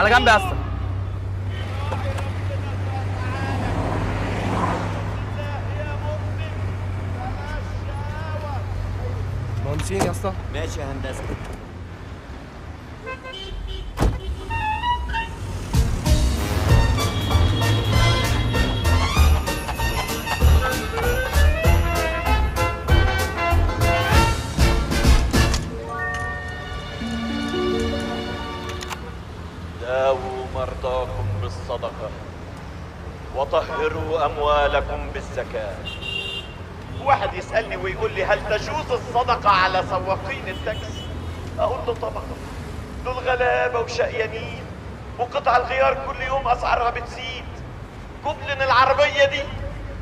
على جنب يا اسطى. مهندسين يا اسطى. ماشي يا هندسه. داووا مرضاكم بالصدقة وطهروا أموالكم بالزكاة. واحد يسألني ويقول لي هل تجوز الصدقة على سواقين التاكسي؟ أقول له طبعا، دول غلابة وشقيانين وقطع الغيار كل يوم أسعارها بتزيد. جبلن العربية دي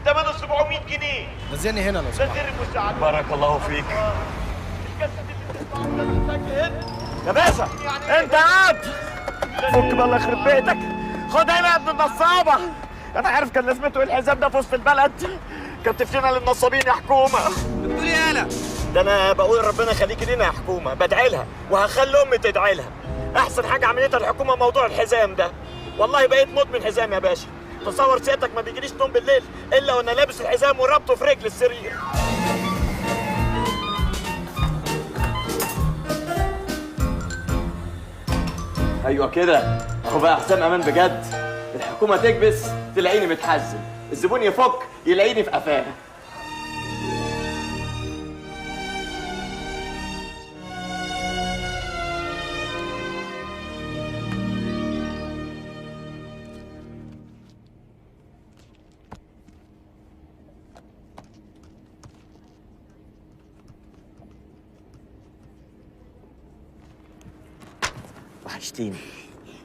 ثمنه 700 جنيه. نزلني هنا لو ده سمحت. غير المساعدة. بارك الله فيك. الجسد اللي بتدفعه يا باشا انت قاعد فك بالله يخرب بيتك. خد هنا يا ابن النصابه. انا عارف كان لازمته ايه الحزام ده في وسط البلد. كتفتنا للنصابين يا حكومه. بتقول ايه يالا؟ ده انا بقول ربنا يخليكي لينا يا حكومه، بدعي لها وهخلي امي تدعي لها. احسن حاجه عملتها الحكومه موضوع الحزام ده. والله بقيت مدمن حزام يا باشا. تصور سيادتك ما بيجيليش نوم بالليل الا وانا لابس الحزام وربطه في رجل السرير. ايوه كده اهو بقى حسام امان بجد. الحكومه تكبس تلاقيني متحزن، الزبون يفك يلاقيني في قفاه. وحشتيني.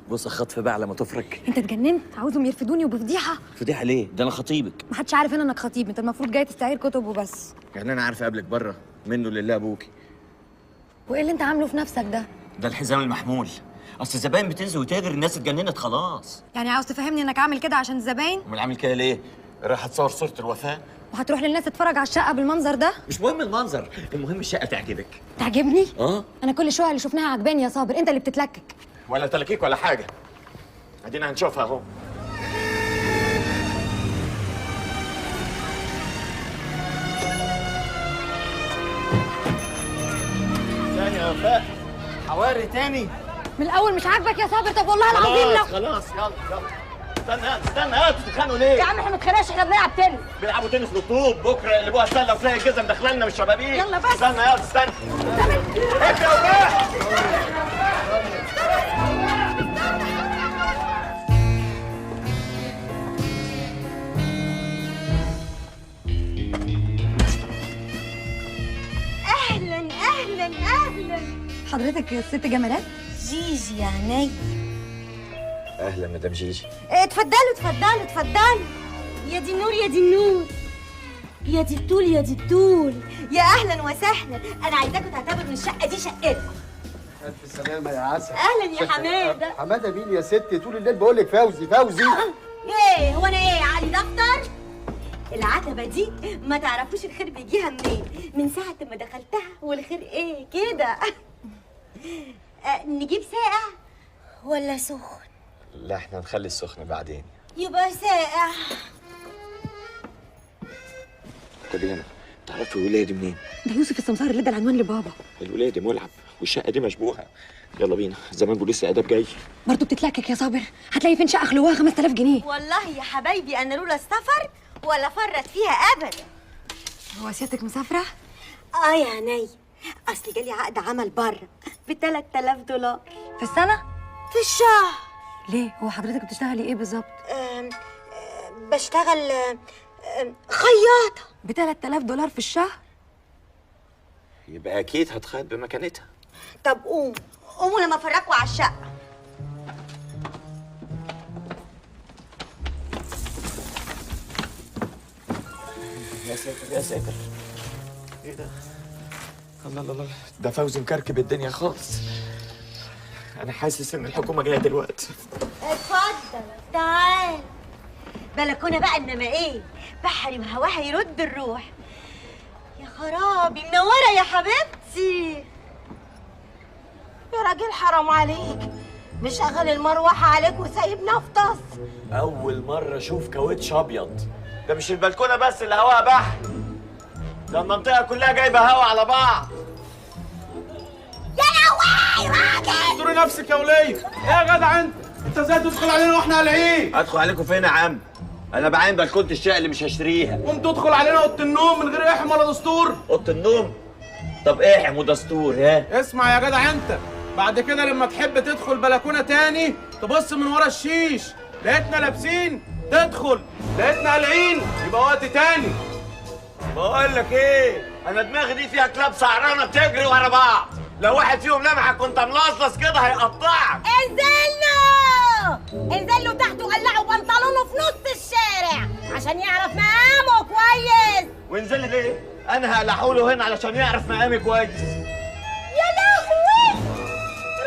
بص الخطف بقى على ما تفرج. انت اتجننت؟ عاوزهم يرفدوني وبفضيحه؟ فضيحه ليه؟ ده انا خطيبك. محدش عارف هنا انك خطيب، انت المفروض جاي تستعير كتب وبس. يعني انا عارف اقابلك بره منه لله ابوكي. وايه اللي انت عامله في نفسك ده؟ ده الحزام المحمول. اصل الزباين بتنزل وتغري، الناس اتجننت خلاص. يعني عاوز تفهمني انك عامل كده عشان الزباين؟ امال عامل كده ليه؟ رايح اتصور صوره الوفاه. وهتروح للناس تتفرج على الشقه بالمنظر ده؟ مش مهم المنظر، المهم الشقه تعجبك. تعجبني؟ اه انا كل الشقق اللي شفناها عجباني يا صابر، انت اللي بتتلكك. ولا تلكيك ولا حاجه. ادينا هنشوفها اهو. ثانية يا وفاء. حواري تاني. من الاول مش عاجبك يا صابر؟ طب والله العظيم لا. خلاص يلا يلا. استنى بتتخانقوا ليه؟ يا عم احنا ما اتخانقناش، احنا بنلعب تاني. بيلعبوا تنس بالطوب، بكره يقلبوها سله وتلاقي الجزم داخله لنا من الشبابيك. يلا بس. استنى استنى. ايه يا وفاء؟ اهلا اهلا اهلا. حضرتك الست جمالات؟ جيجي يا عيني. اهلا مدام جيجي. اتفضلوا اتفضلوا اتفضلوا. يا دي النور يا دي النور، يا دي الطول يا دي الطول. يا اهلا وسهلا. انا عايزاكم تعتبروا ان الشقه دي شقتكم. الف سلامه يا عسل. اهلا يا حماده. حماده مين يا ست؟ طول الليل بقول لك فوزي فوزي. ايه هو انا ايه علي دفتر؟ العتبه دي ما تعرفوش الخير بيجيها منين. من ساعه ما دخلتها والخير ايه كده. نجيب ساقع ولا سخن؟ لا احنا نخلي السخن بعدين. يبقى ساقع. طب هنا تعرفي الولايه دي منين؟ ده يوسف السمسار اللي ادى العنوان لبابا. الولايه دي ملعب والشقه دي مشبوهه. يلا بينا زمان بوليس اداب جاي. برضه بتتلكك يا صابر؟ هتلاقي فين شقه خلوها 5000 جنيه. والله يا حبايبي انا لولا السفر ولا فرت فيها ابدا. هو سيادتك مسافره؟ يا عيني، اصل جالي عقد عمل بره ب 3000 دولار في السنه؟ في الشهر. ليه؟ هو حضرتك بتشتغلي ايه بالظبط؟ بشتغل خياطه. ب 3000 دولار في الشهر؟ يبقى اكيد هتخيط بمكانتها. طب قوموا لما افرجكوا على الشقه. يا ساتر يا ساتر. ايه ده؟ الله الله الله، ده فوزي مكركب الدنيا خالص. انا حاسس ان الحكومه جايه دلوقتي. اتفضل تعال. بلكونه بقى انما ايه، بحري وهواها يرد الروح. يا خرابي منوره يا حبيبتي. يا راجل حرام عليك، مشغل المروحه عليك وسايب نفطس. اول مره اشوف كاوتش ابيض. ده مش البلكونه بس اللي هواها بحر، ده المنطقه كلها جايبه هوا على بعض. يا لهوي راجل! استوري نفسك يا وليه. ايه يا جدع انت ازاي تدخل علينا واحنا قلعين؟ ادخل عليكم فين يا عم؟ انا بعين بلكونه الشقه اللي مش هشتريها. قوم تدخل علينا اوضه النوم من غير احم ولا دستور؟ اوضه النوم؟ طب احم ودستور. ها اسمع يا جدع انت، بعد كده لما تحب تدخل بلكونه تاني تبص من ورا الشيش، لقيتنا لابسين تدخل، لقيتنا قلعين يبقى وقت تاني. بقول لك ايه، انا دماغي دي فيها كلاب سعرانه بتجري ورا بعض، لو واحد فيهم لمحك كنت ملصلص كده هيقطعك. انزلوا تحت وقلعوا بنطلونه في نص الشارع عشان يعرف مقامه كويس. وانزل لي ليه؟ انا هقلعهوله هنا علشان يعرف مقامي كويس. يا لهوي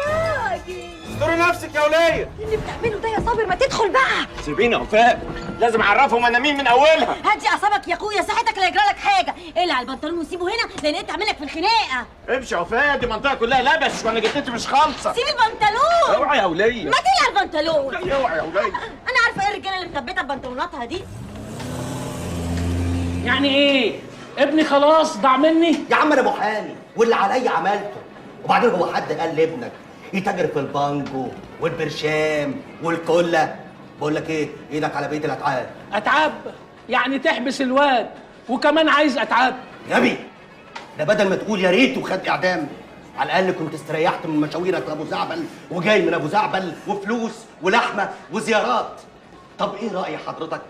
راجل! استوري نفسك يا وليه. اللي بتعمله ده يا صابر ما تدخل بقى. سيبيني يا وفاء، لازم اعرفهم انا مين من اولها. هدي اعصابك يا اخويا، صحتك لا يجرى لك حاجه. اقلع البنطلون وسيبه هنا لان انت عاملك في الخناقه. امشي يا وفاء، دي منطقه كلها لبش وانا جدتي مش خالصه. سيب البنطلون. اوعي يا وليه. ما تقلع البنطلون. اوعي يا وليه. انا عارفه ايه الرجاله اللي مثبته ببنطلوناتها دي. يعني ايه؟ ابني خلاص ضاع مني؟ يا عم انا محامي واللي عليا عملته. وبعدين هو حد قال لابنك يتاجر في البانجو والبرشام والكله؟ بقول لك ايه، ايدك على بيت الاتعاب. اتعاب؟ يعني تحبس الواد وكمان عايز اتعاب؟ غبي، ده بدل ما تقول يا ريت وخد اعدام، على الاقل كنت استريحت من مشاويرك لابو زعبل وجاي من ابو زعبل وفلوس ولحمه وزيارات. طب ايه راي حضرتك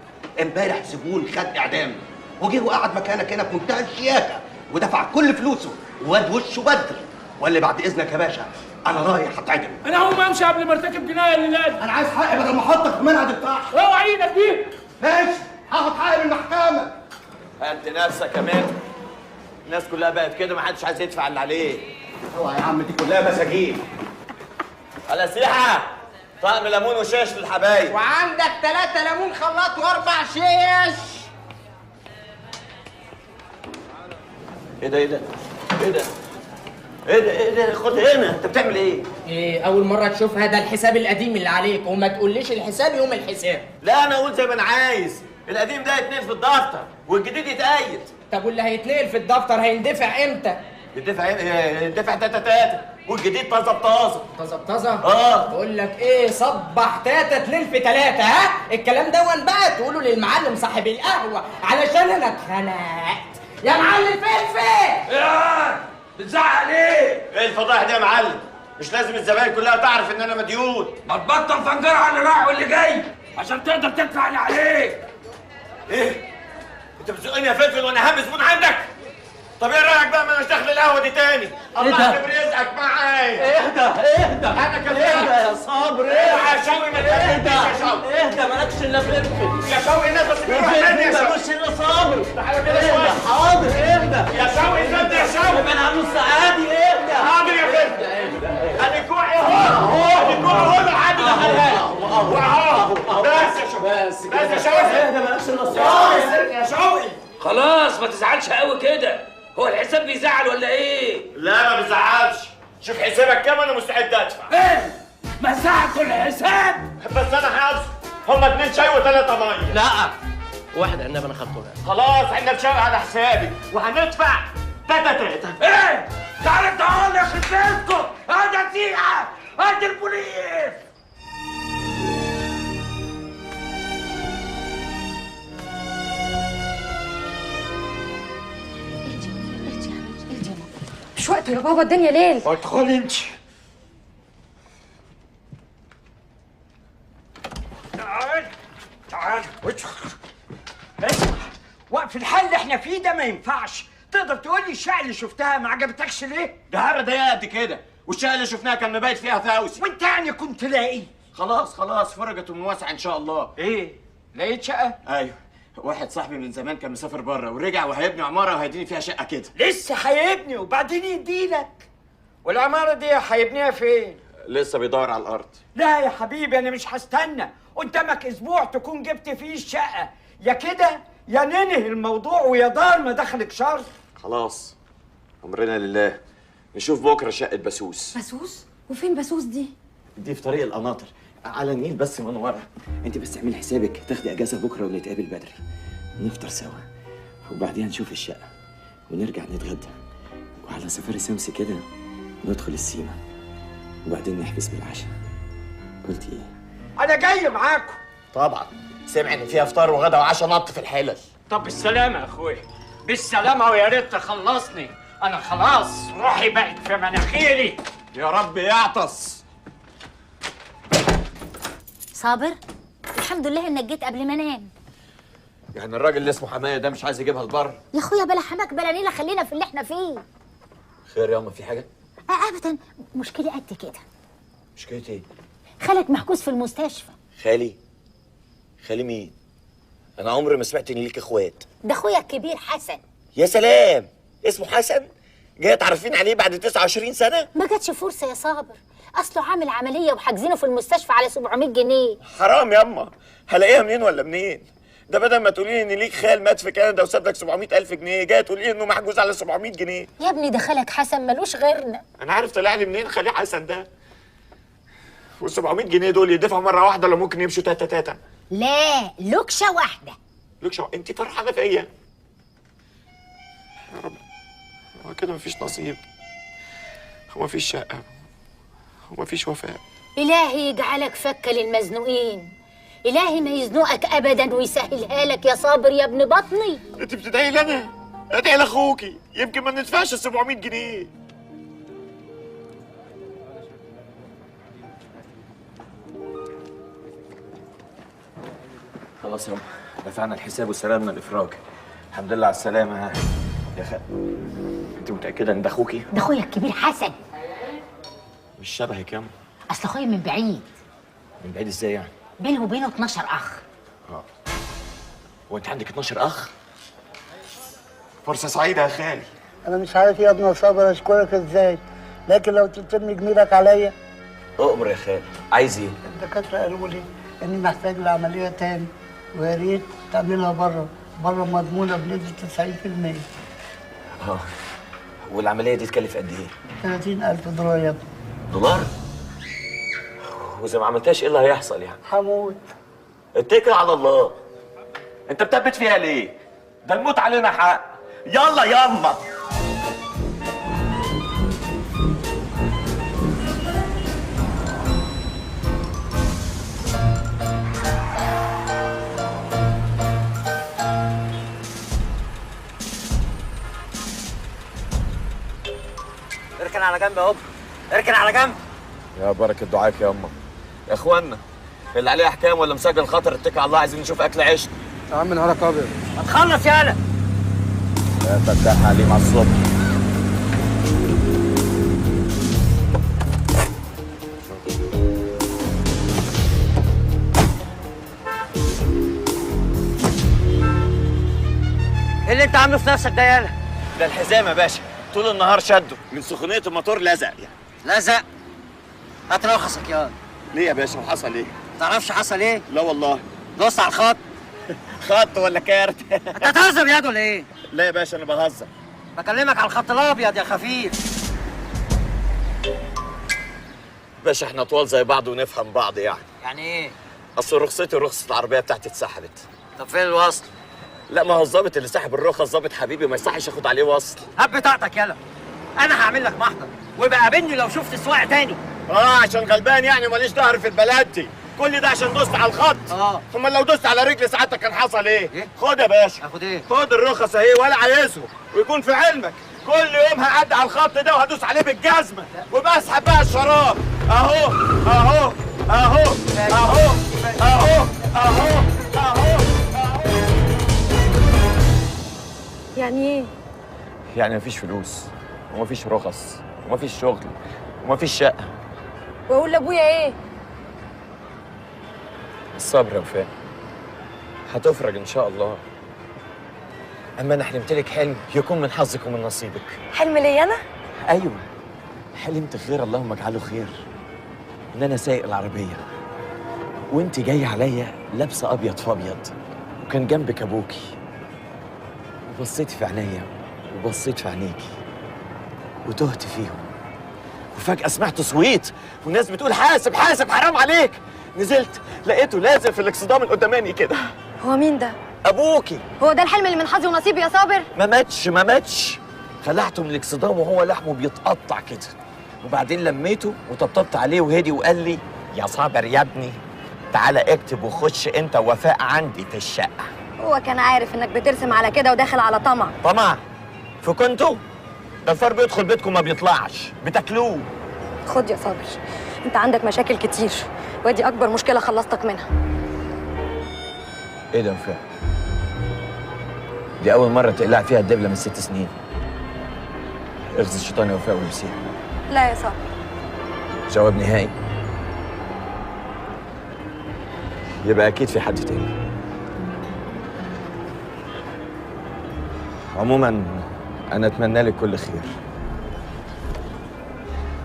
امبارح زبون خد اعدام وجه وقعد مكانك هنا بمنتهى الشياكه ودفع كل فلوسه وواد وشه بدر؟ واللي بعد اذنك يا باشا انا رايح اتعدم. انا هقوم امشي قبل ما ارتكب جنايه الليله دي. انا عايز حقي بدل ما احطك في منهج الطاح. اوعى ايدك دي. ماشي، هاخد حقي من المحكمه. انت نفسك كمان، الناس كلها بقت كده، ما حدش عايز يدفع اللي عليه. اوعى يا عم، دي كلها مساجين. على سيحه طقم ليمون وشاش للحبايب. وعندك 3 ليمون خلاط و4 شيش. ايه ده ايه ده ايه ده ايه ده ايه ده؟ خد هنا، انت بتعمل ايه؟ ايه اول مرة تشوفها؟ ده الحساب القديم اللي عليك، وما تقوليش الحساب يوم الحساب. لا انا اقول زي ما انا عايز، القديم ده يتنقل في الدفتر والجديد يتقيد. طب واللي هيتنقل في الدفتر هيندفع امتى؟ يدفع تاتا والجديد طازه بطازه. طازه بطازه؟ اه. بقول لك ايه، صبح تاتا 2 في 3. ها الكلام دون بقى تقوله للمعلم صاحب القهوه علشان انا اتخنقت. يا معلم فلفل! ايه بتزعق ليه؟ ايه الفضايح دي يا معلم؟ مش لازم الزباين كلها تعرف ان انا مديون. ما تبطل فنجرة على اللي رايح واللي جاي عشان تقدر تدفع اللي عليك. ايه؟ انت بتزقني يا فلفل وانا اهم زبون عندك؟ طب ايه رايك بقى ما مش داخل القهوه دي تاني؟ الله يكرم رزقك معايا. اهدى انا كده يا صابر. يا شوقي ما تهديش يا شوقي. اهدى مالكش الا فلفل. يا شوقي الناس بس بيروح تاني يا شوقي. مالكش الا صابر. تعالى كده شويه. حاضر اهدى. يا شوقي زد يا شوقي. انا هنص عادي اهدى. حاضر يا فلفل. ادي كوعي اهو. ادي كوعي اهو لحد دخلها. واهو. بس يا شوقي. بس يا شوقي. اهدى مالكش الا صابر. يا شوقي. خلاص ما تزعلش قوي كده. هو الحساب بيزعل ولا ايه؟ لا ما بيزعلش. شوف حسابك كام انا مستعد ادفع. ايه؟ مسحتوا الحساب؟ بس انا حاسس هما 2 شاي و3 ميه. لا واحد عنب انا خدته. خلاص احنا بشاي على حسابي وهندفع تاتا. ايه؟ تعالى تعالى يا خدمتكم. هذا سيحه. هات البوليس. مش وقته يا بابا، الدنيا ليل. ادخلي انت. تعال اسمع، وقف الحل اللي احنا فيه ده ما ينفعش. تقدر تقول لي الشقه اللي شفتها ما عجبتكش ليه؟ ده هرة ضيقه قد كده، والشقه اللي شفناها كان مبيت فيها فوزي. وانت يعني كنت لاقي؟ خلاص فرجت ومواسعه ان شاء الله. ايه؟ لقيت شقه؟ ايوه، واحد صاحبي من زمان كان مسافر بره ورجع وهيبني عماره وهيديني فيها شقه كده. لسه هيبني وبعدين يديلك؟ والعماره دي هيبنيها فين؟ لسه بيدور على الارض. لا يا حبيبي انا مش هستنى، قدامك اسبوع تكون جبت فيه الشقه، يا كده يا ننهي الموضوع ويا دار ما دخلك شر. خلاص امرنا لله، نشوف بكره شقه بسوس. بسوس؟ وفين بسوس دي؟ دي في طريق القناطر على النيل بس من ورا. انت بس اعملي حسابك تاخدي اجازه بكره ونتقابل بدري، نفطر سوا وبعدين نشوف الشقه ونرجع نتغدى، وعلى سفاري سمس كده ندخل السيما وبعدين نحبس بالعشاء. قلت ايه؟ انا جاي معاكم. طبعا سمع ان فيها فطار وغدا وعشاء نط في الحلل. طب بالسلامه يا اخويا، بالسلامه ويا ريت تخلصني، انا خلاص روحي بقت في مناخيري. يا رب يعطس. صابر، الحمد لله انك جيت قبل ما انام. يعني الراجل اللي اسمه حمايه ده مش عايز يجيبها البر؟ يا اخويا بلا حماك بلا نيله، خلينا في اللي احنا فيه. خير ياما، في حاجه؟ ابدا، مشكله قد كده. مشكلة ايه؟ خالك محجوز في المستشفى. خالي؟ خالي مين؟ انا عمري ما سمعت ان ليك اخوات. ده اخويا الكبير حسن. يا سلام، اسمه حسن؟ جاي تعرفين عليه بعد 29 سنه؟ ما جاتش فرصه يا صابر، اصله عامل عمليه وحاجزينه في المستشفى على 700 جنيه. حرام ياما، هلاقيها منين ولا منين؟ ده بدل ما تقولي لي ان ليك خال مات في كندا وساب لك 700,000 جنيه، جاي تقولي لي انه محجوز على 700 جنيه. يا ابني ده خالك حسن ملوش غيرنا. انا عارف طلع لي منين خالي حسن ده. وال 700 جنيه دول يدفعوا مره واحده ولا ممكن يمشوا تاتا تاتا؟ لا، لوكشه واحده. لوكشه؟ انت فرحانه فيا؟ يا رب، هو كده مفيش نصيب، هو مفيش شقه، هو مفيش وفاء. إلهي يجعلك فكة للمزنوقين، إلهي ما يزنقك أبدا ويسهلها لك يا صابر يا ابن بطني. انت بتدعي لي انا؟ ادعي لاخوكي، يمكن ما ندفعش ال 700 جنيه. خلاص يا دفعنا الحساب واستلمنا الافراج. الحمد لله على السلامه. ها يا انت متاكده ان ده اخوكي؟ ده أخويا الكبير حسن. مش شبهك ياما. أصل أخويا من بعيد. من بعيد ازاي يعني؟ بينه وبينه 12 أخ. هو انت عندك 12 اخ؟ فرصه سعيده يا خالي. انا مش عارف يا ابن صابر اشكرك ازاي، لكن لو تتم جميلك عليا. اؤمر يا خالي، عايز ايه؟ الدكاتره قالوا لي اني محتاج لعمليه تاني، ويا ريت تعملها بره مضمونه بنسبه 90%. والعمليه دي تكلف قد ايه؟ 30,000 دولار يا ابني. دولار؟ واذا ما عملتهاش ايه اللي هيحصل يعني؟ هموت. اتكل على الله. انت بتثبت فيها ليه؟ ده الموت علينا حق. يلا ياما. اركن على جنب يا هوب، اركن على جنب. يا بركة دعاك يا أما. يا إخوانا، اللي عليه أحكام ولا مسجل خطر اتكل على الله، عايزين نشوف أكل عيشنا. يا عم نهارك أبيض. ما تخلص يالا. يا فتاح عليم على الصبح. ايه اللي انت عامله في نفسك ده يالا؟ ده الحزام يا باشا، طول النهار شده من سخونية الموتور لزق يعني. لزق؟ هات رخصك يالا. ليه يا باشا وحصل إيه؟ ما تعرفش حصل ايه؟ لا والله. دوست على الخط. خط ولا كارت؟ انت هتهزر ياد ولا ايه؟ لا يا باشا أنا بهزر. بكلمك على الخط الابيض يا خفيف. باشا احنا طوال زي بعض ونفهم بعض يعني. يعني ايه؟ أصل رخصتي ورخصة العربية بتاعتي اتسحبت. طب فين الوصل؟ لا ما هو الظابط اللي سحب الرخص ظابط حبيبي، ما يصحش ياخد عليه وصل. هات بتاعتك يالا. انا هعمل لك محضر ويبقى قابلني لو شفت سواق تاني. عشان غلبان يعني وماليش ظهر في البلد دي. كل ده عشان دوست على الخط. امال لو دوست على رجلي ساعتك كان حصل ايه؟ خد يا باشا. اخد ايه؟ خد الرخص اهي ولا عايزهم، ويكون في علمك كل يوم هعدي على الخط ده وهدوس عليه بالجزمه وبسحب بقى الشراب. اهو اهو اهو اهو اهو اهو اهو. يعني ايه؟ يعني مفيش فلوس ومفيش رخص ومفيش شغل ومفيش شقه. واقول لابويا ايه؟ الصبر يا وفاء، هتفرج ان شاء الله. اما انا حلمت لك حلم يكون من حظك ومن نصيبك. حلم ليا انا؟ ايوه، حلمت خير اللهم اجعله خير، ان انا سايق العربيه وانت جايه عليا لابسه ابيض في ابيض، وكان جنبك ابوكي، وبصيت في عينيا وبصيت في عينيكي وتهت فيهم، وفجأة سمعت صويت والناس بتقول حاسب حاسب حرام عليك. نزلت لقيته لازق في الاكسدام القداماني كده. هو مين ده؟ ابوكي. هو ده الحلم اللي من حظي ونصيبي يا صابر؟ ما ماتش. خلعته من الاكسدام وهو لحمه بيتقطع كده، وبعدين لميته وطبطبت عليه وهدي وقال لي يا صابر يا ابني تعالى اكتب وخش انت ووفاء عندي في الشقه. هو كان عارف انك بترسم على كده وداخل على طمع. طمع في كنتوا؟ ده الفار بيدخل بيتكم ما بيطلعش، بتاكلوه. خد يا صابر، انت عندك مشاكل كتير ودي اكبر مشكله خلصتك منها. ايه ده وفاء؟ دي اول مره تقلع فيها الدبله من 6 سنين. اغزي الشيطان يا وفاء ولبسيها. لا يا صابر. جواب نهائي؟ يبقى اكيد في حد تاني. عموما انا اتمنى لك كل خير،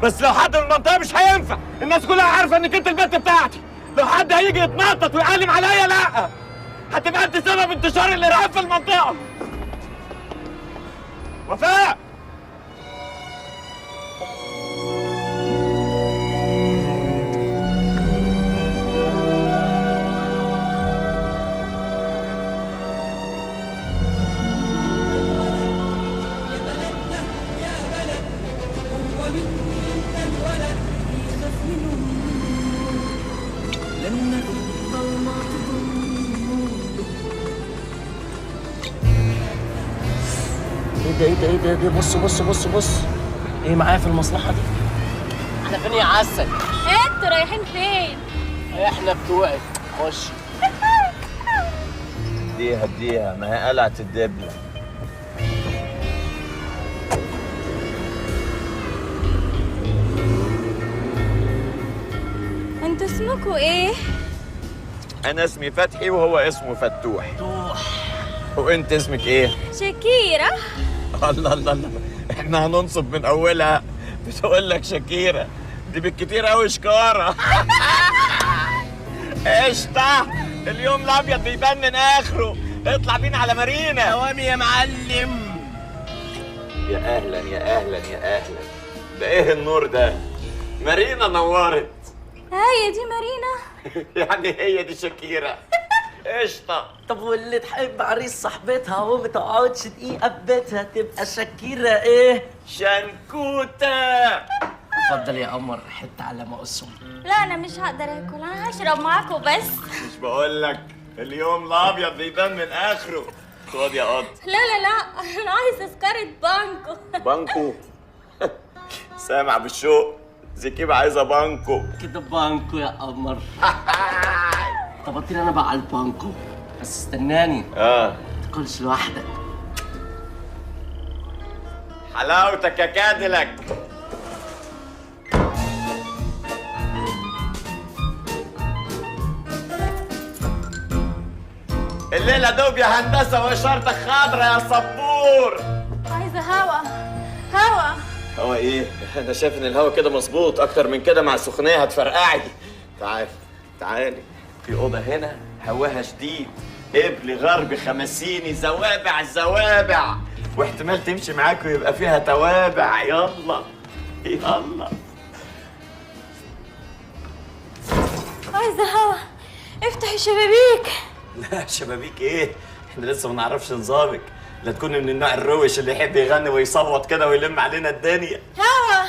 بس لو حد من المنطقه مش هينفع. الناس كلها عارفه انك انت البنت بتاعتي. لو حد هيجي يتنطط ويعلم عليا لا، هتبقى انت سبب انتشار الارهاب في المنطقه. وفاء ايه ده بص ايه معايا في المصلحه دي؟ احنا فين يا عسل؟ انتوا رايحين فين؟ احنا بتوعك. خش. اديها ما هي قلعت الدبله. انتوا اسمكوا ايه؟ انا اسمي فتحي وهو اسمه فتوح. وانت اسمك ايه؟ شكيرة. الله احنا هننصب من اولها. بتقول لك شكيرة، دي بالكتير قوي شكارة. قشطة، اليوم الابيض بيبان من اخره. اطلع بينا على مارينا. دوامي يا معلم. يا اهلا يا اهلا يا اهلا. ده ايه النور ده؟ مارينا نورت. هي دي مارينا. يعني هي دي شكيرة. قشطة. طب واللي تحب عريس صاحبتها وما تقعدش دقيقة في بيتها تبقى شكيرة ايه؟ شنكوتة. اتفضل يا قمر حتة على ما اقسم. لا انا مش هقدر اكل، انا هشرب معاكم بس. مش بقول لك اليوم الابيض بيبان من اخره. خد يا قط. لا انا عايز تذكرة بانكو. بانكو؟ سامع بالشوق، زكيبة عايزة بانكو. كده بانكو يا قمر. طب اطير انا بقى على البانكو، بس استناني. ما تاكلش لوحدك. حلاوتك يا كادلك. الليلة دوب يا هندسة وإشارتك خضرا يا صبور. عايزة هوا. هوا ايه؟ انا شايف ان الهوا كده مظبوط، اكتر من كده مع السخونية هتفرقعي. تعالي في اوضة هنا هواها شديد، قبل غرب خمسيني، زوابع واحتمال تمشي معاك ويبقى فيها توابع. يلا عايزة هوا. افتحي الشبابيك. لا شبابيك ايه؟ احنا لسه ما نعرفش نظامك، لا تكوني من النوع الروش اللي يحب يغني ويصوت كده ويلم علينا الدنيا. هوا.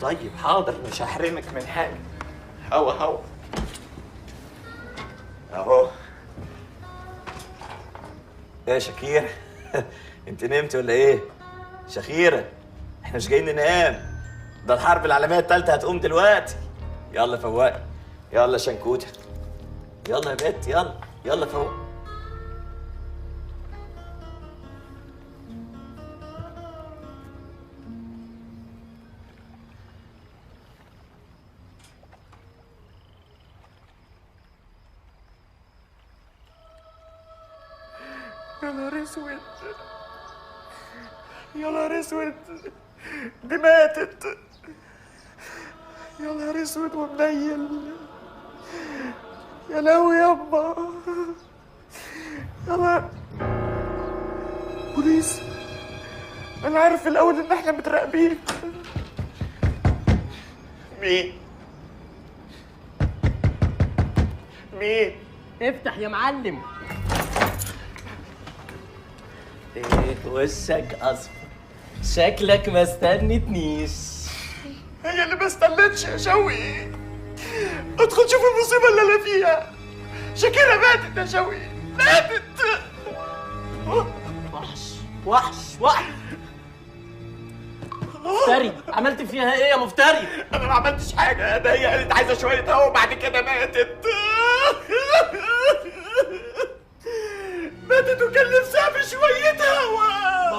طيب حاضر، مش هحرمك من حاجه. هوا اهو. ايه يا شكيرة؟ انت نمتي ولا ايه؟ شكيرة احنا مش جايين ننام، ده الحرب العالميه الثالثه هتقوم دلوقتي. يلا فوقي، يلا شنكوتة، يلا يا بت، يلا فوق. يا نهار اسود، يا نهار اسود، دي ماتت. يا نهار اسود ومنيل. يا لهوي يابا. يلا بوليس، انا عارف في الاول ان احنا متراقبين، مين؟ مين؟ افتح يا معلم. ايه وشك اصفر، شكلك ما استنتنيش. هي اللي ما استنتش يا شوقي. ادخل شوف المصيبه اللي انا فيها. شاكرة ماتت يا شوقي، ماتت. وحش مفتري، عملت فيها ايه يا مفتري؟ انا ما عملتش حاجه، ده هي قالت عايزه شويه هوا وبعد كده ماتت. ماتت وكان نفسها في شويه هوا.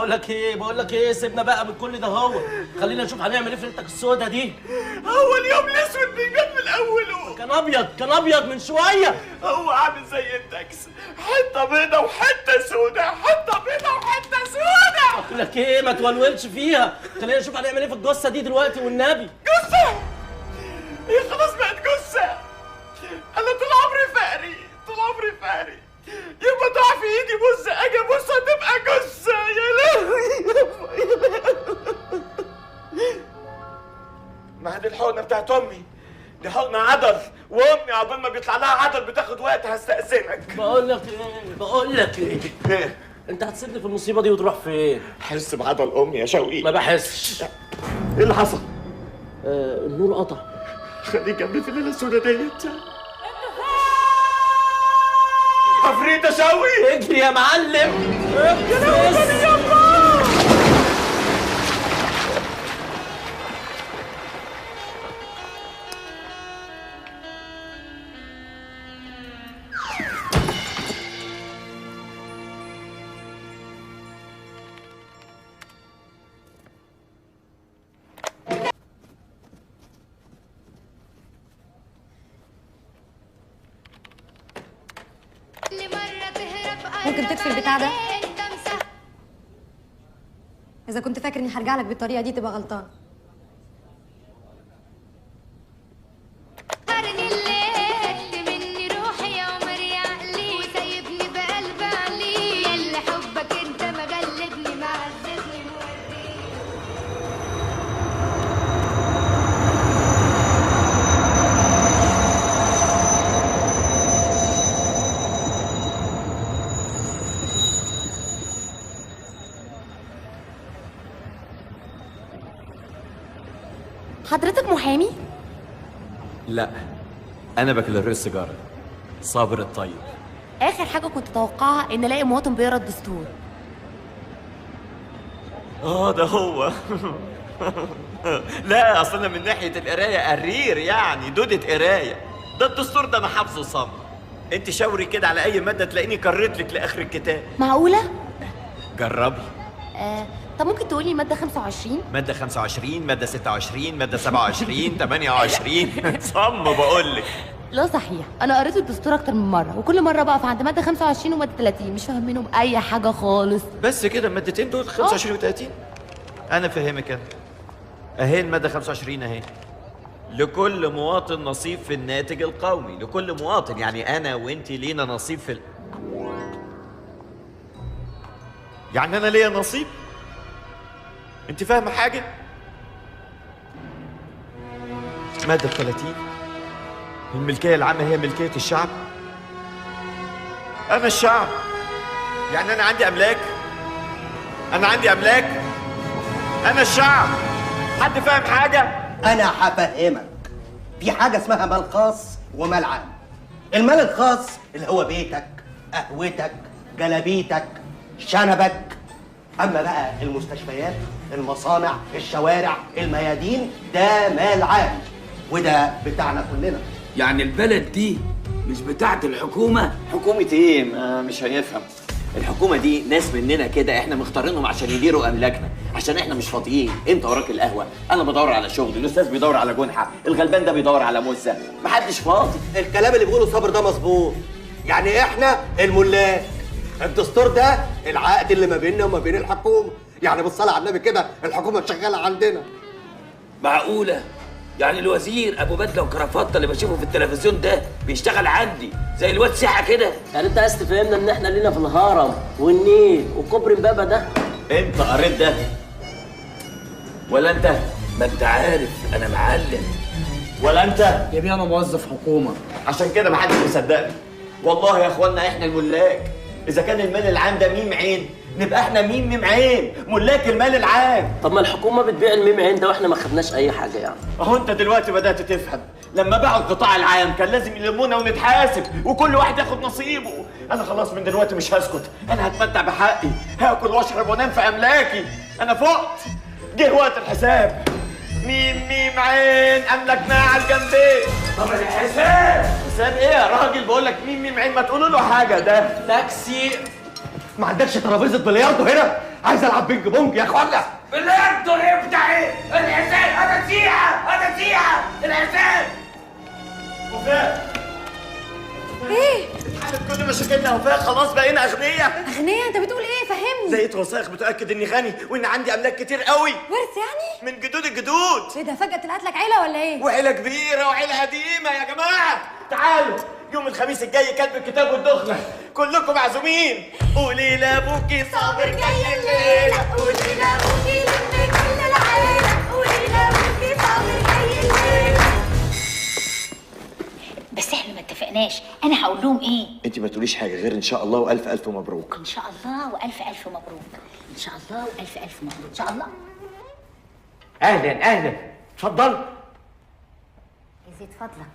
بقول لك ايه، سيبنا بقى من كل ده، هو خلينا نشوف هنعمل ايه في ليلتك السودا دي. هو اليوم الاسود بيبان من اوله. كان ابيض من شويه. هو عامل زي التاكس، حته بيضه وحته سودا، حته بيضه وحته سودا. بقول لك ايه، ما تولولش فيها، خلينا نشوف هنعمل ايه في الجثه دي دلوقتي والنبي. جثه؟ هي خلاص بقت جثه. انا طول عمري فقري، يبقى ضاع في ايدي بص اجي ابص هتبقى جثه. يا لهوي. ما هي دي الحقنه بتاعت امي، دي حقنه عضل، وامي عقبال ما بيطلع لها عضل بتاخد وقت. هستأذنك. بقول لك ايه انت هتسيبني في المصيبه دي وتروح فين؟ حس بعضل امي يا شوقي. ما بحسش. ايه اللي حصل؟ النور قطع. خليك جنبي في الليله السوداء ديت. عفريت يا شوقي. اجري يا معلم. ممكن تطفي البتاع ده؟ إذا كنت فاكر إني هرجع لك بالطريقة دي تبقى غلطان. حضرتك محامي؟ لا، أنا بكالوريوس تجارة، صابر الطيب. آخر حاجة كنت أتوقعها إن ألاقي مواطن بيقرا الدستور. ده هو. لا اصل انا من ناحيه القرايه قرير، يعني دودة قرايه. ده الدستور ده انا حافظه صم. انت شاوري كده على اي ماده تلاقيني كررت لك لاخر الكتاب. معقولة؟ جربي. طب ممكن تقولي مادة 25؟ ماده 25، ماده 26، ماده 27، 28. صم بقول لك. لا صحيح، أنا قريت الدستور أكتر من مرة، وكل مرة بقف عند مادة 25 ومادة 30 مش فاهم منهم أي حاجة خالص. بس كده المادتين دول 25 و30؟ أنا فاهمك أنا. أهي المادة 25 أهي. لكل مواطن نصيب في الناتج القومي، لكل مواطن، يعني أنا وأنت لينا نصيب في يعني أنا ليا نصيب؟ أنت فاهمة حاجة؟ مادة 30 الملكية العامة هي ملكية الشعب. أنا الشعب، يعني أنا عندي أملاك. أنا الشعب. حد فاهم حاجة؟ أنا هفهمك. في حاجة اسمها مال خاص ومال عام. المال الخاص اللي هو بيتك، قهوتك، جلابيتك، شنبك. أما بقى المستشفيات، المصانع، الشوارع، الميادين، ده مال عام، وده بتاعنا كلنا. يعني البلد دي مش بتاعت الحكومة؟ حكومة ايه؟ مش هيفهم. الحكومة دي ناس مننا كده، احنا مختارينهم عشان يديروا املاكنا، عشان احنا مش فاضيين. انت وراك القهوة، انا بدور على شغل، الاستاذ بيدور على جنحة، الغلبان ده بيدور على مزة، محدش فاضي. الكلام اللي بيقوله صابر ده مظبوط. يعني احنا الملاك، الدستور ده العقد اللي ما بيننا وما بين الحكومة. يعني بالصلاة على النبي كده الحكومة شغالة عندنا. معقولة؟ يعني الوزير ابو بدله وكرافته اللي بشوفه في التلفزيون ده بيشتغل عندي زي الواد ساعه كده؟ يعني انت عايز تفهمنا ان احنا لينا في الهرم والنيل وكوبري امبابه ده؟ انت قريت ده ولا انت؟ ما انت عارف انا معلم، ولا انت؟ يا بيه انا موظف حكومه. عشان كده محدش مصدقني. والله يا اخوانا احنا الملاك. اذا كان المال العام ده ميم عين، نبقى احنا ميم عين، ملاك المال العام. طب ما الحكومه بتبيع الميم عين ده واحنا ما خدناش اي حاجه يعني. اهو انت دلوقتي بدات تفهم. لما باعوا القطاع العام كان لازم يلمونا ونتحاسب وكل واحد ياخد نصيبه. انا خلاص من دلوقتي مش هسكت، انا هتمتع بحقي، هاكل واشرب وانام في املاكي. انا فقت، جه وقت الحساب. ميم عين املكناها على الجنبين. طب الحساب حساب ايه يا راجل؟ بقول لك ميم عين، ما تقولوا له حاجه. ده تاكسي. ما عندكش ترابيزه بلياردو هنا؟ عايز العب بينج بونج يا اخوانا. بلياردو ايه بتاع ايه؟ الحساب انا سيحه الحساب. وفاء ايه؟ اتحلت كل مشاكلنا يا وفاء، خلاص بقينا اغنياء. اغنياء؟ انت بتقول ايه؟ فهمني. لقيت وثائق بتاكد اني غني وان عندي املاك كتير قوي. ورث يعني؟ من جدود الجدود. ايه ده، فجأة طلعت لك عيلة ولا ايه؟ وعيله كبيره وعيله قديمه يا جماعه. تعالوا يوم الخميس الجاي كاتب الكتاب والدخله، كلكم معزومين. قولي لابوكي صابر جاي الليله، قولي لابوكي لم كل العيلة، قولي لابوكي صابر جاي الليلة. بس احنا ما اتفقناش، انا هقول لهم ايه؟ انت ما تقوليش حاجه غير ان شاء الله والف الف مبروك. ان شاء الله والف الف مبروك. ان شاء الله والف الف مبروك. ان شاء الله. اهلا اتفضل. يزيد فضلك.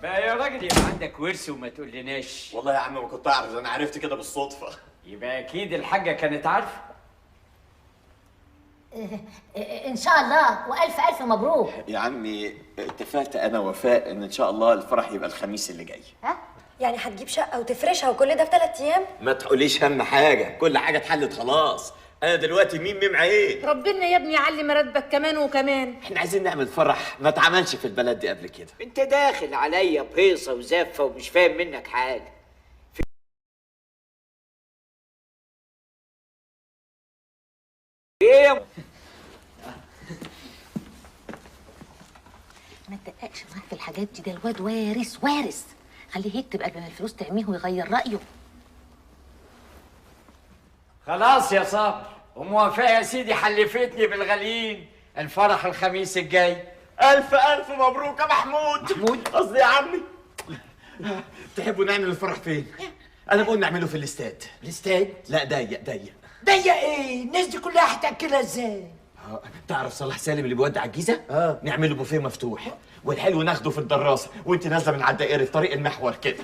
بقى يا راجل يبقى عندك ورث وما تقولناش. والله يا عم ما كنت اعرف، انا عرفت كده بالصدفه. يبقى اكيد الحاجه كانت عارفه. ان شاء الله والف الف مبروك. يا عمي اتفقت انا وفاء ان شاء الله الفرح يبقى الخميس اللي جاي. ها؟ يعني هتجيب شقة وتفرشها وكل ده في 3 أيام؟ ما تقوليش هم حاجه، كل حاجه اتحلت خلاص. انا دلوقتي ميم عين. ربنا يا ابني يعلي مراتبك كمان وكمان. احنا عايزين نعمل فرح ما اتعملش في البلد دي قبل كده. انت داخل عليا بهيصه وزفه ومش فاهم منك حاجه. ايه؟ ما تدققش معاك في الحاجات دي، ده الواد وارث. خليه يكتب قبل ما الفلوس تعميه ويغير رايه. خلاص يا صابر، وموافقه يا سيدي حلفتني بالغاليين. الفرح الخميس الجاي. الف الف مبروك يا محمود. قصدي يا عمي. تحبوا نعمل الفرح فين؟ انا بقول نعمله في الاستاد. الاستاد؟ لا ضيق. ضيق ايه؟ الناس دي كلها هتاكلها ازاي؟ تعرف صلاح سالم اللي بيودع الجيزه؟ نعمله بوفيه مفتوح، والحلو ناخده في الدراسه وانت نازله من على الدائري في طريق المحور كده.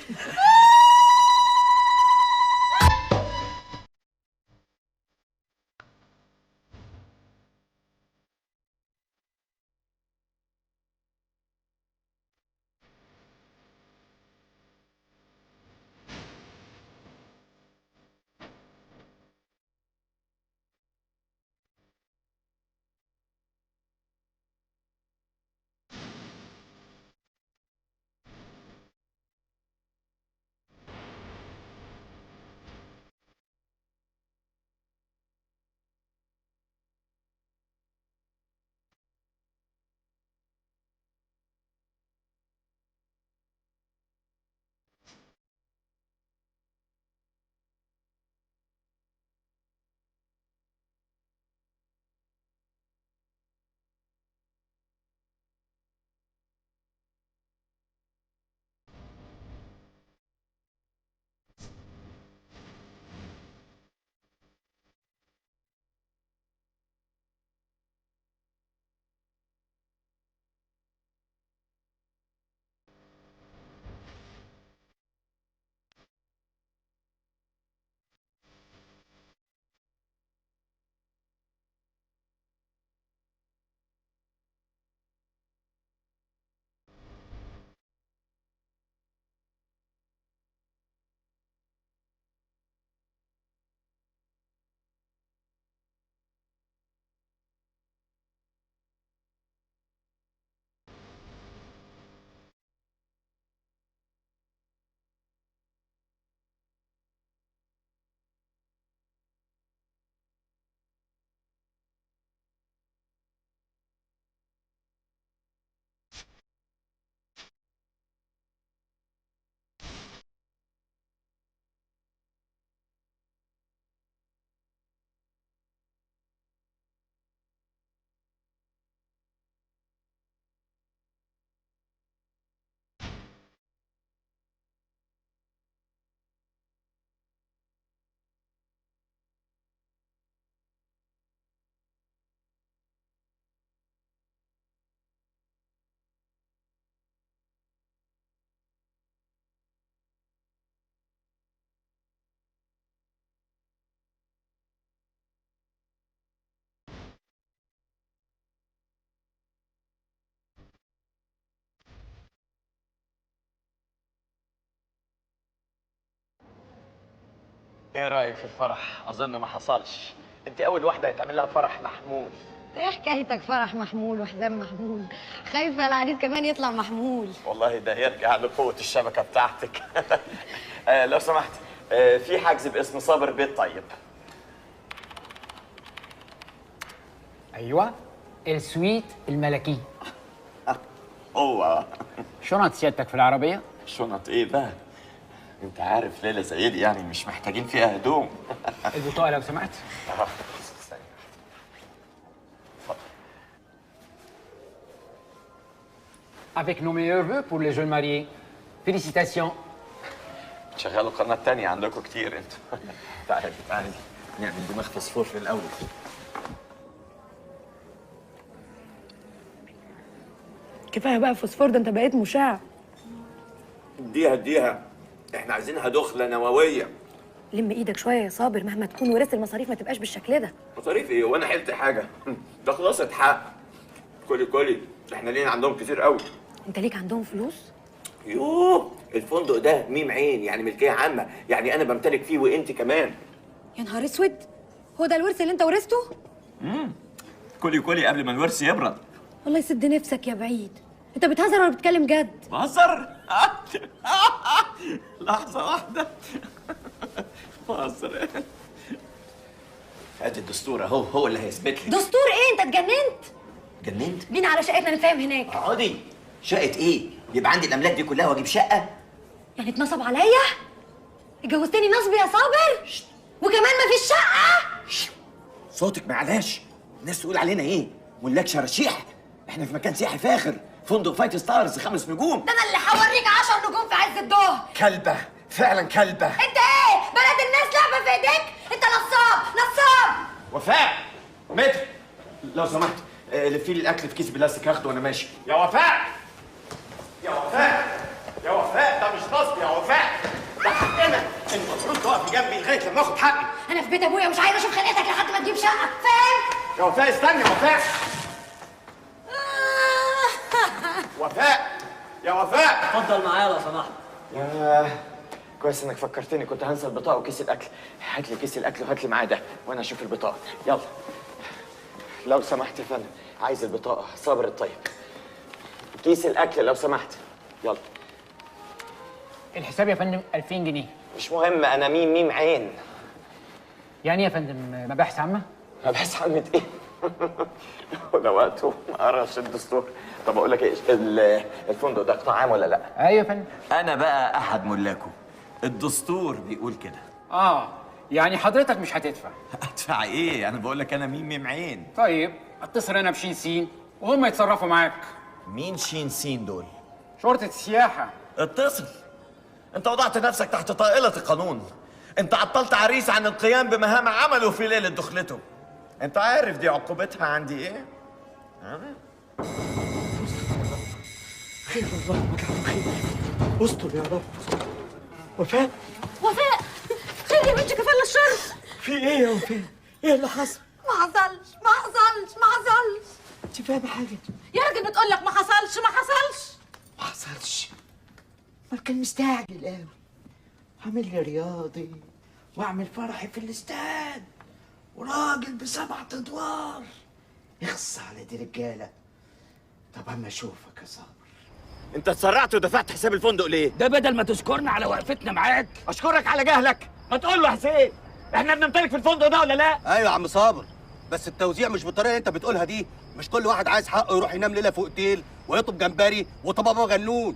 ايه رايك في الفرح؟ اظن ما حصلش. انت اول واحده هيتعمل لها فرح محمول. ايه حكايتك فرح محمول وحزام محمول؟ خايفه العريس كمان يطلع محمول. والله ده يرجع لقوه الشبكه بتاعتك. لو سمحت، في حجز باسم صابر بيت طيب. ايوه السويت الملكي. هو شنط سيادتك في العربيه؟ شنط ايه بقى؟ انت عارف ليلى سيدي يعني مش محتاجين فيها هدوم. البطاقه لو سمحت. Avec nos meilleurs vœux pour les jeunes mariés. Félicitations. شغلوا قناه تانية عندكم كتير انتوا. تعالي تعالي نعمل دماغ فسفور في الاول. كفايه بقى فوسفور ده، انت بقيت مشاع. اديها احنا عايزينها دخله نوويه. لم ايدك شويه يا صابر، مهما تكون ورثت المصاريف ما تبقاش بالشكل ده. مصاريف ايه وانا حلت حاجه؟ ده خلاصة حق. كلي احنا لينا عندهم كتير قوي. انت ليك عندهم فلوس؟ يوه الفندق ده ميم عين، يعني ملكيه عامه، يعني انا بمتلك فيه وانت كمان. يا نهار اسود، هو ده الورث اللي انت ورثته؟ كلي قبل ما الورث يبرد. والله يسد نفسك يا بعيد. انت بتهزر ولا بتتكلم جد؟ بهزر؟ لحظه واحده. بهزر. ادي الدستور اهو، هو اللي هيثبت لي. دستور ايه؟ انت اتجننت؟ جننت؟ بينا على شقتنا نتفاهم هناك. اقعدي. شقه ايه؟ يبقى عندي الاملاك دي كلها واجيب شقه؟ يعني اتنصب عليا؟ اتجوزتني نصب يا صابر؟ وكمان ما فيش شقه؟ صوتك معلاش. الناس تقول علينا ايه؟ ملاك شراشيح. احنا في مكان سياحي فاخر، فندق 5 ستارز 5 نجوم. ده انا اللي هوريك 10 نجوم في عز الظهر. كلبه، فعلا كلبه. انت ايه؟ بلد الناس لعبه في ايديك؟ انت نصاب. وفاء متر لو سمحت لفي لي الاكل في كيس بلاستيك هاخده وانا ماشي. يا وفاء ده مش نصب يا وفاء، ده حقنا. المفروض تقفي جنبي لغايه لما اخد حقي. انا في بيت ابويا ومش عايزه اشوف خلقتك لحد ما تجيب شقه، فاهم؟ يا وفاء استني يا وفاء. يا وفاء اتفضل معايا لو سمحت. كويس انك فكرتني، كنت هنسى البطاقه وكيس الاكل. هات لي كيس الاكل وهات لي معاه ده وانا اشوف البطاقه. يلا لو سمحت يا فندم، عايز البطاقه. صابر الطيب. كيس الاكل لو سمحت. يلا. الحساب يا فندم 2000 جنيه. مش مهم، انا ميم عين. يعني يا فندم مباحث عامه؟ مباحث عامه ايه؟ ده وقته ما قراش الدستور. طب اقول لك ايه، الفندق ده قطاع عام ولا لا؟ ايوه يا فندم. انا بقى احد ملاكه، الدستور بيقول كده. يعني حضرتك مش هتدفع؟ ادفع ايه؟ انا بقول لك انا ميم عين. طيب اتصل انا بشين سين وهم يتصرفوا معاك. مين شين سين دول؟ شرطه السياحه. اتصل. انت وضعت نفسك تحت طائله القانون. انت عطلت عريس عن القيام بمهام عمله في ليله دخلته. انت عارف دي عقوبتها عندي ايه؟ خير اللهم اجعله خير. استر يا رب. وفاء خير يا بنتي، كفاله الشر. في ايه يا وفاء؟ ايه اللي حصل؟ ما حصلش. انت فاهمه حاجه؟ يا راجل بتقول لك ما حصلش. ما حصلش. ما كان مستعجل قوي. عامل لي رياضي واعمل فرحي في الاستاد وراجل ب7 ادوار. اخص على دي رجاله. طب اما اشوفك يا صابر. انت اتسرعت ودفعت حساب الفندق ليه؟ ده بدل ما تشكرنا على وقفتنا معاك. اشكرك على جهلك. ما تقول له حسين، احنا بنمتلك في الفندق ده ولا لا؟ ايوه يا عم صابر، بس التوزيع مش بالطريقه اللي انت بتقولها دي. مش كل واحد عايز حقه يروح ينام ليله فوق تيل ويطلب جمبري وطبابه غنون.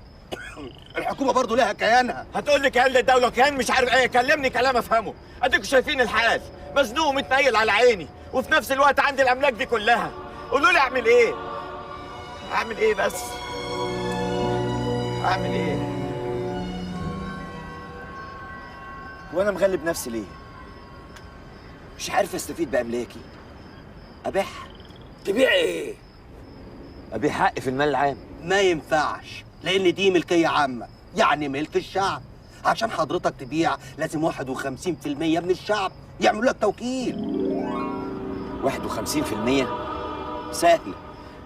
الحكومه برضه لها كيانها. هتقول لي كيان للدوله وكيان مش عارف ايه. كلمني كلام افهمه. اديكوا شايفين الحال، مزنوق ومتنيل على عيني، وفي نفس الوقت عندي الاملاك دي كلها. قولوا لي اعمل ايه؟ اعمل ايه بس؟ اعمل ايه؟ وانا مغلب نفسي ليه؟ مش عارف استفيد باملاكي. ابيعها. تبيع ايه؟ ابيع حقي في المال العام. ما ينفعش، لان دي ملكيه عامه، يعني ملك الشعب. عشان حضرتك تبيع لازم 51% من الشعب يعملوا لك توكيل. 51%؟ سهل،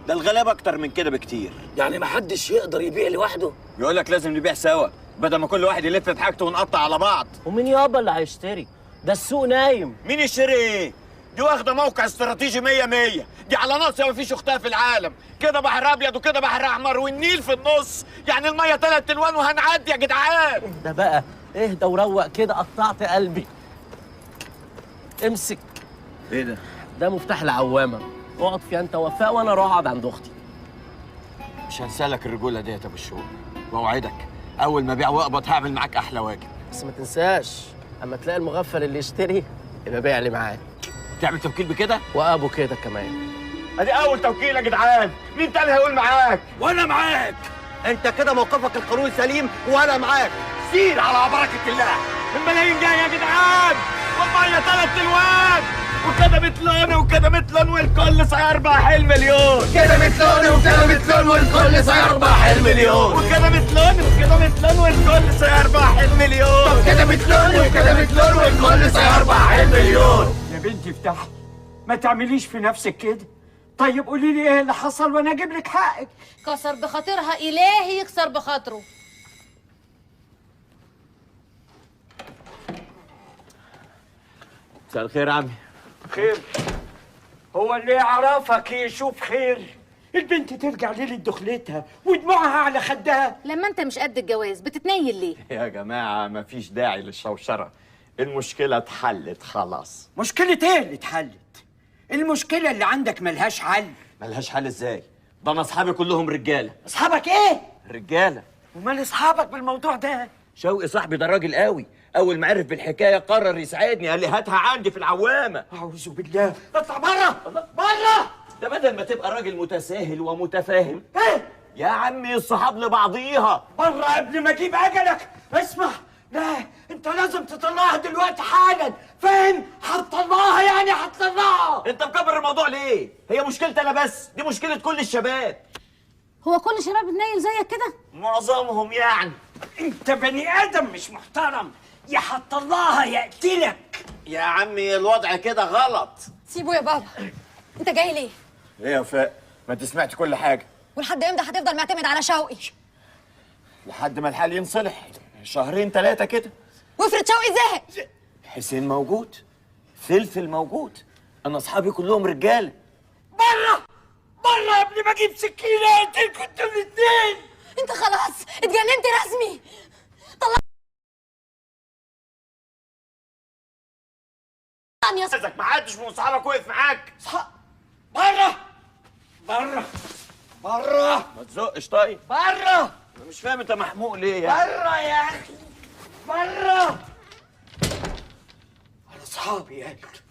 ده الغلابه اكتر من كده بكتير. يعني محدش يقدر يبيع لوحده؟ يقول لك لازم نبيع سوا بدل ما كل واحد يلف في حاجته ونقطع على بعض. ومين يابا اللي هيشتري؟ ده السوق نايم. مين يشتري ايه؟ دي واخده موقع استراتيجي 100 دي على ناصيه مفيش اختها في العالم، كده بحر ابيض وكده بحر احمر والنيل في النص، يعني الميه 3 الوان وهنعدي يا جدعان. ده بقى اهدى وروق كده، قطعت قلبي. امسك. ايه ده؟ ده مفتاح العوامه، اقعد فيها انت وفاء وانا اروح اقعد عند اختي. مش هنسالك الرجوله ديت يا ابو الشوق، واوعدك اول ما ابيع واقبض هعمل معاك احلى واجب. بس ما تنساش اما تلاقي المغفل اللي يشتري يبقى بيع لي معاه. تعمل توكيل بكده؟ وابو كده كمان. ادي اول توكيل يا جدعان، مين تاني هيقول معاك؟ وانا معاك. انت كده موقفك القانوني سليم وانا معاك. سير على بركه الله. الملايين جايه يا جدعان، والميه 3 الوان، وكده متلون وكده متلون والكل سيربح المليون. كده متلون وكده متلون والكل سيربح المليون. وكده متلون وكده متلون والكل سيربح المليون. طب كده متلون وكده متلون والكل سيربح المليون. يا بنتي افتحي، ما تعمليش في نفسك كده. طيب قولي لي ايه اللي حصل وانا اجيب لك حقك. كسر بخاطرها إلهي يكسر بخاطره. مساء الخير يا عمي. خير؟ هو اللي يعرفك يشوف خير. البنت ترجع ليلة دخلتها ودموعها على خدها. لما انت مش قد الجواز بتتنيل ليه؟ يا جماعه مفيش داعي للشوشره، المشكله اتحلت خلاص. مشكلة ايه اللي اتحلت؟ المشكلة اللي عندك ملهاش حل. ملهاش حل ازاي؟ ده انا اصحابي كلهم رجاله. اصحابك ايه؟ رجاله. ومال اصحابك بالموضوع ده؟ شوقي صاحبي ده راجل قوي، اول ما عرف بالحكايه قرر يساعدني، قال لي هاتها عندي في العوامه. اعوذ بالله، اطلع بره بره. ده بدل ما تبقى راجل متساهل ومتفاهم. ايه يا عمي الصحاب لبعضيها. بره قبل ما اجيب اجلك. اسمع، لا انت لازم تطلعها دلوقتي حالا، فاهم؟ هتطلعها يعني هتطلعها. انت مكبر الموضوع ليه؟ هي مشكلتي انا بس، دي مشكله كل الشباب. هو كل الشباب بتنيل زيك كده؟ معظمهم يعني. انت بني ادم مش محترم، يا هتطلعها يا اقتلك. يا عمي الوضع كده غلط. سيبه يا بابا. انت جاي ليه؟ ايه يا وفاء؟ ما انت سمعت كل حاجه. ولحد امتى هتفضل معتمد على شوقي؟ لحد ما الحال ينصلح، 2 3 كده. وافرض شوقي زهق؟ حسين موجود، فلفل موجود، انا اصحابي كلهم رجاله. بره بره قبل ما اجيب سكينه اقتلكوا انتوا الاثنين. انت خلاص اتجننت رسمي. طلعني يا عايزك ما حدش من اصحابك وقف معاك. بره بره بره. ما تزقش طيب. بره. انا مش فاهم انت محموق ليه يعني. بره يا اخي بره. على اصحابي يا اخي.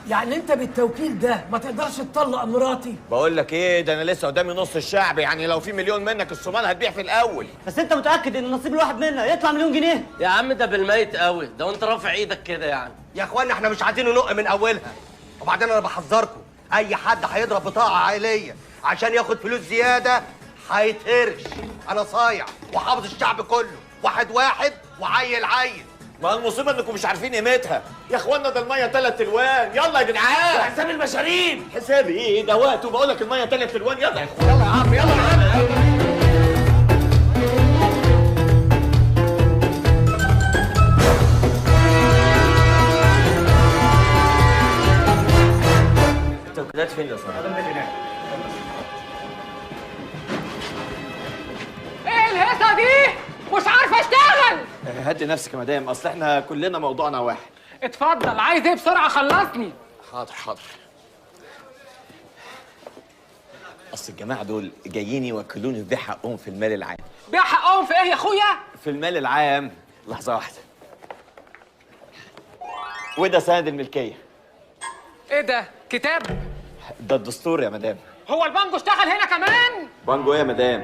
يعني انت بالتوكيل ده ما تقدرش تطلق مراتي؟ بقول لك ايه، ده انا لسه قدامي نص الشعب، يعني لو في مليون منك الصومال هتبيع في الاول. بس انت متاكد ان نصيب الواحد منا يطلع مليون جنيه؟ يا عم ده بالميت قوي ده، وانت رافع ايدك كده يعني. يا اخوانا احنا مش عايزين ننق من اولها. وبعدين انا بحذركم، اي حد هيضرب بطاقه عائليه عشان ياخد فلوس زياده هيتهرش. انا صايع وحافظ الشعب كله، واحد وعيل عيل. ما المصيبه انكم مش عارفين قيمتها يا اخوانا. ده الميه 3 الوان، يلا يا جدعان. حساب المشاريب. حسابي ايه ده وقته، بقول لك الميه 3 الوان. يلا يا اخوانا. يلا يا عم يلا يا عم. التوكيلات فين يا صاحبي؟ ايه الهيصه دي؟ مش عارفه اشتغل. هدي نفسك يا مدام، اصل احنا كلنا موضوعنا واحد. اتفضل، عايز ايه بسرعه خلصني. حاضر حاضر. اصل الجماعه دول جايين يوكلوني في بيع حقهم في المال العام. بيع حقهم في ايه يا اخويا؟ في المال العام. لحظه واحده. وده سند الملكيه. ايه ده؟ كتاب؟ ده الدستور يا مدام. هو البانجو اشتغل هنا كمان؟ بانجو ايه يا مدام؟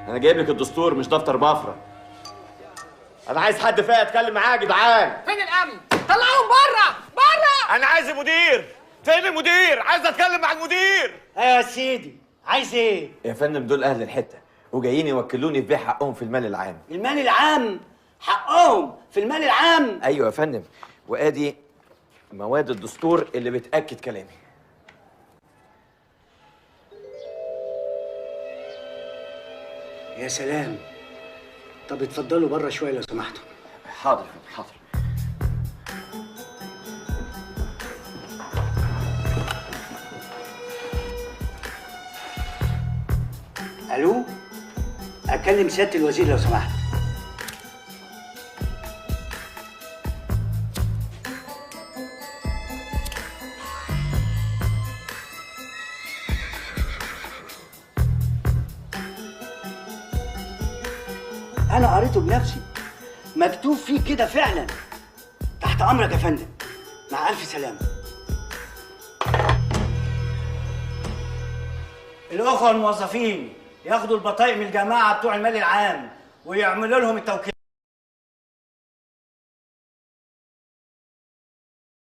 انا جايب لك الدستور مش دفتر بفره. انا عايز حد فيها يتكلم معاه يا جدعان. فين الامن؟ طلعهم بره بره. انا عايز المدير. فين المدير؟ عايز اتكلم مع المدير. ايوه يا سيدي، عايز ايه؟ يا فندم دول اهل الحته وجايين يوكلوني في بيع حقهم في المال العام. المال العام؟ حقهم في المال العام؟ ايوه يا فندم، وادي مواد الدستور اللي بتاكد كلامي. يا سلام. طب اتفضلوا بره شويه لو سمحتوا. حاضر حاضر. الو، اكلم سياده الوزير لو سمحت. انا قريته بنفسي، مكتوب فيه كده فعلا. تحت امرك يا فندم، مع الف سلامه. الاخوه الموظفين ياخدوا البطايق من الجماعه بتوع المال العام ويعملوا لهم التوكيل.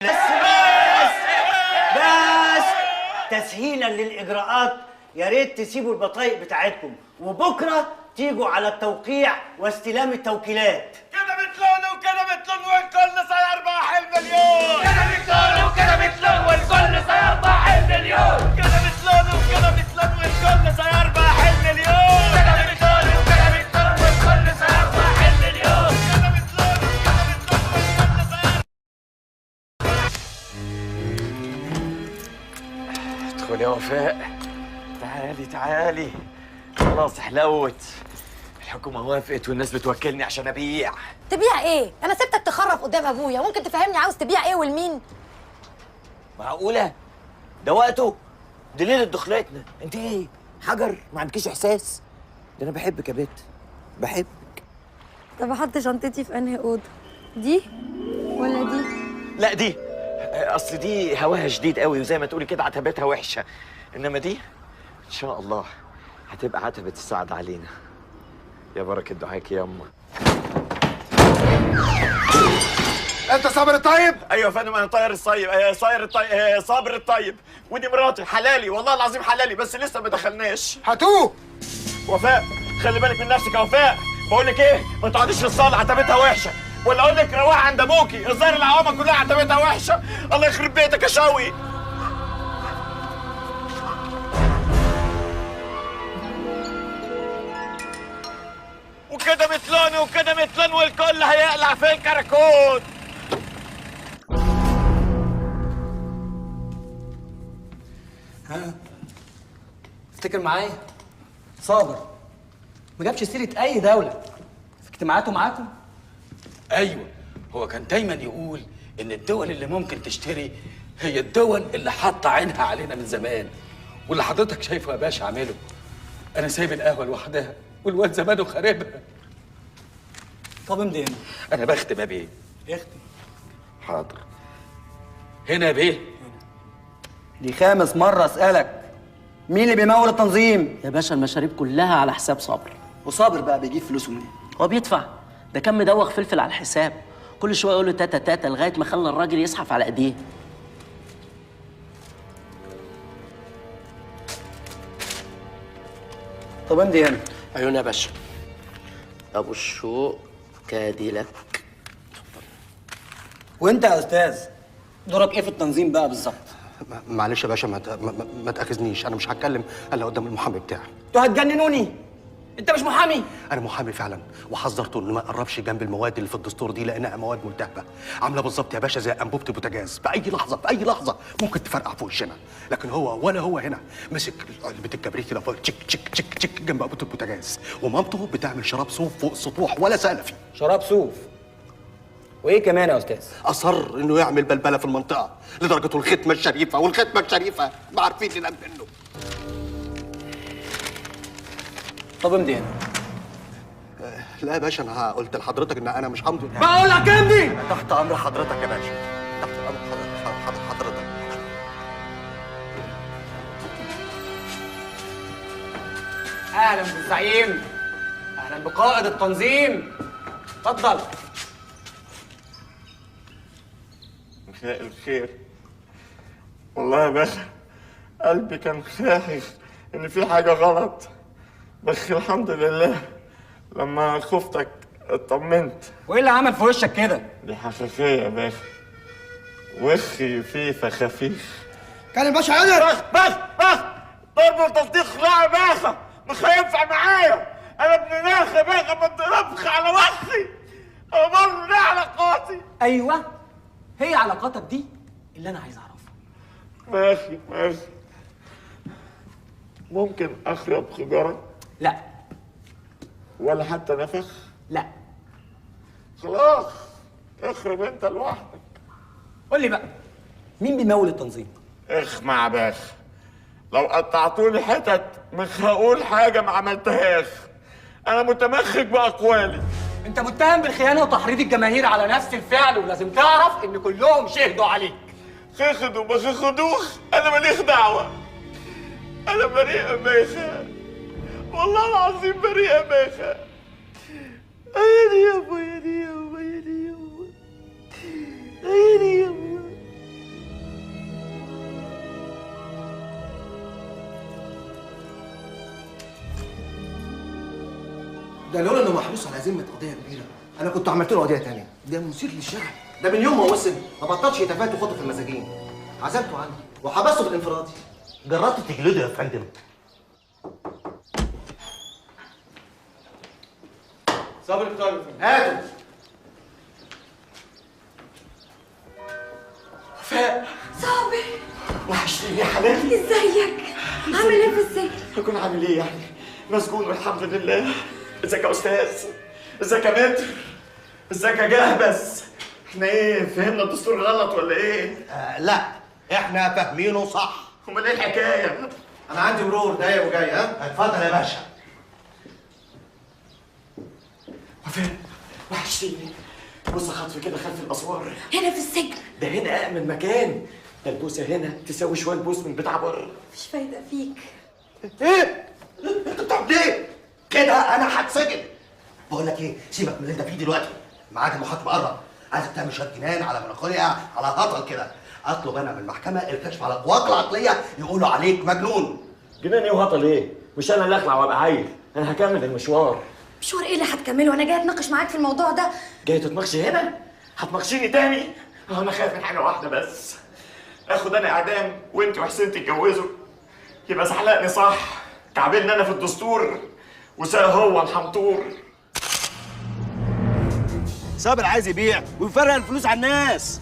بس تسهيلا للاجراءات يا ريت تسيبوا البطايق بتاعتكم وبكره تيجوا على التوقيع واستلام التوكيلات. كده بتلون وكده بتلون والكل سيربح المليون. كده بتلون وكده بتلون والكل سيربح المليون. كده بتلون وكده بتلون والكل سيربح المليون. كده بتلون وكده بتلون والكل سيربح المليون. كده بتلون وكده بتلون والكل سيربح. ادخل يا وفاء، تعالي تعالي، خلاص حلوت. الحكومة وافقت والناس بتوكلني عشان أبيع. تبيع ايه؟ انا سبتك تخرف قدام ابويا، ممكن تفهمني عاوز تبيع ايه والمين؟ معقولة؟ ده وقته؟ دي ليلة دخلتنا، أنت إيه؟ حجر؟ ما عندكيش إحساس؟ ده أنا بحبك يا بت، بحبك. طب احط شنطتي في انهي اوضه؟ دي ولا دي؟ لا دي، أصل دي هواها شديد قوي وزي ما تقولي كده عتبتها وحشة، إنما دي إن شاء الله هتبقى عتبة السعد علينا. يا بركة دعاك يا أمه. انت صابر الطيب؟ ايوه يا فندم، انا طاير الصيب، صاير الطيب، صابر الطيب، ودي مراتي حلالي والله العظيم حلالي، بس لسه ما دخلناش. هاتوه. وفاء خلي بالك من نفسك يا وفاء، بقول لك ايه، ما تقعديش في الصاله عتبتها وحشه، ولا اقول لك روح عند ابوكي، الظاهر العوامه كلها عتبتها وحشه، الله يخرب بيتك يا شوقي. وكده بتلون وكده بتلون والكل هيقلع في الكراكون. ها، افتكر معايا صابر ما جابش سيره اي دوله في اجتماعاته معاكم؟ ايوه، هو كان دايما يقول ان الدول اللي ممكن تشتري هي الدول اللي حاطه عينها علينا من زمان، واللي حضرتك شايفه يا باشا عامله. انا سايب القهوه لوحدها والواد زمانه خاربها. طب امضي هنا. انا بختم يا بيه. اختم. حاضر. هنا يا بيه. دي خامس مره اسالك، مين اللي بيمول التنظيم؟ يا باشا المشاريب كلها على حساب صابر. وصابر بقى بيجيب فلوسه منين؟ هو بيدفع، ده كان مدوخ فلفل على الحساب، كل شويه يقول له تاتا تاتا لغايه ما خلى الراجل يزحف على ايديه. طب امضي هنا. عيون يا باشا. ابو الشوق كاديلك. وانت يا استاذ دورك ايه في التنظيم بقى بالظبط؟ معلش يا باشا ما تاخذنيش، انا مش هتكلم الا قدام المحامي بتاعي. انتوا هتجننوني، انت مش محامي؟ انا محامي فعلا، وحذرته انه ما يقربش جنب المواد اللي في الدستور دي لانها مواد ملتهبه، عامله بالظبط يا باشا زي انبوبه البوتاجاز، باي لحظه ممكن تفرقع فوق وشنا، لكن هو هنا مسك علبه الكبريت كده فوق تشك تشك تشك تشك جنب انبوبه البوتاجاز، ومامته بتعمل شراب صوف فوق السطوح ولا سالفي. شراب صوف؟ وايه كمان يا استاذ؟ اصر انه يعمل بلبله في المنطقه لدرجه الختمه الشريفه، والختمه الشريفه ما عارفين ننام منه. طب امضي هنا. لا يا باشا، انا قلت لحضرتك ان انا مش همضي. بقول لك امضي. تحت امر حضرتك يا باشا، تحت امر حضرتك. اهلا بالزعيم، اهلا بقائد التنظيم، اتفضل. مساء الخير. والله يا باشا قلبي كان خايف ان في حاجه غلط، بس الحمد لله لما خفتك اطمنت. وايه اللي عمل في وشك كده؟ دي حساسيه يا باشا، وشي فيه فخافيخ. كان الباشا قادر. بس ضرب وتصديق لا يا باشا، مش هينفع معايا، انا ابن ناس يا باشا، ما تضربش على وشي، انا برضه ليه علاقاتي. ايوه هي علاقاتك دي اللي انا عايز اعرفها. ماشي ممكن اشرب سيجاره؟ لا. ولا حتى نفخ؟ لا. خلاص اخرب انت لوحدك. قول لي بقى، مين بيمول التنظيم؟ اخمع باخ، لو قطعتولي حتت مش هقول حاجه ما عملتهاش. انا متمخك باقوالي. انت متهم بالخيانه وتحريض الجماهير على نفس الفعل، ولازم تعرف ان كلهم شهدوا عليك. خخدوا ما خخدوش، انا ماليش دعوه. انا بريئه باخه، والله العظيم بريئه باخه. عيني يابا، عيني يابا، عيني يابا، عيني يابا. ده لولا انه محبوس على ذمه قضيه كبيره انا كنت عملت له قضيه تانية. ده مثير للشغب. ده من يوم ما وصل ما بطلش هتافات وخطف المساجين. عزلته عني وحبسته بالانفرادي. جربت تجلده يا فندم؟ صابر الطالب. هاتوا. وفاء. صابر. وحشتني يا حبيبي. ازيك؟ عامل ايه في السجن؟ اكون عامل ايه يعني؟ مسجون والحمد لله. ازيك يا استاذ؟ ازيك يا متر؟ ازيك يا جهبذ؟ احنا ايه فهمنا الدستور غلط ولا ايه؟ لا احنا فاهمينه صح. امال ايه الحكايه؟ انا عندي مرور جاي وجاي. ها اتفضل يا باشا. وفاء وحشتيني. بص خطف كده خلف الاسوار. هنا في السجن. ده هنا أأمن مكان. ده البوسه هنا تساوي شويه بوس من بتاع بره. مش فايده فيك. ايه؟ انت بتعمل ايه؟ كده انا هتسجن. بقول لك ايه، سيبك من اللي انت فيه دلوقتي. ميعاد المحاكمه قرب. عايزك تعمل شويه جنان على مناخيريا على هطل كده. اطلب انا من المحكمه الكشف على قواك العقليه يقولوا عليك مجنون. جنان ايه وهطل ايه؟ مش انا اللي اخلع وابقى عيل، انا هكمل المشوار. مشوار ايه اللي هتكمله؟ انا جاي اتناقش معاك في الموضوع ده. جاي تتناقشي هنا؟ هتناقشيني تاني؟ انا خايف من حاجه واحده بس. اخد انا اعدام وانت وحسين تتجوزوا، يبقى زحلقني صح، كعبلني انا في الدستور وساق هو الحنطور. صابر عايز يبيع ويفرق الفلوس على الناس.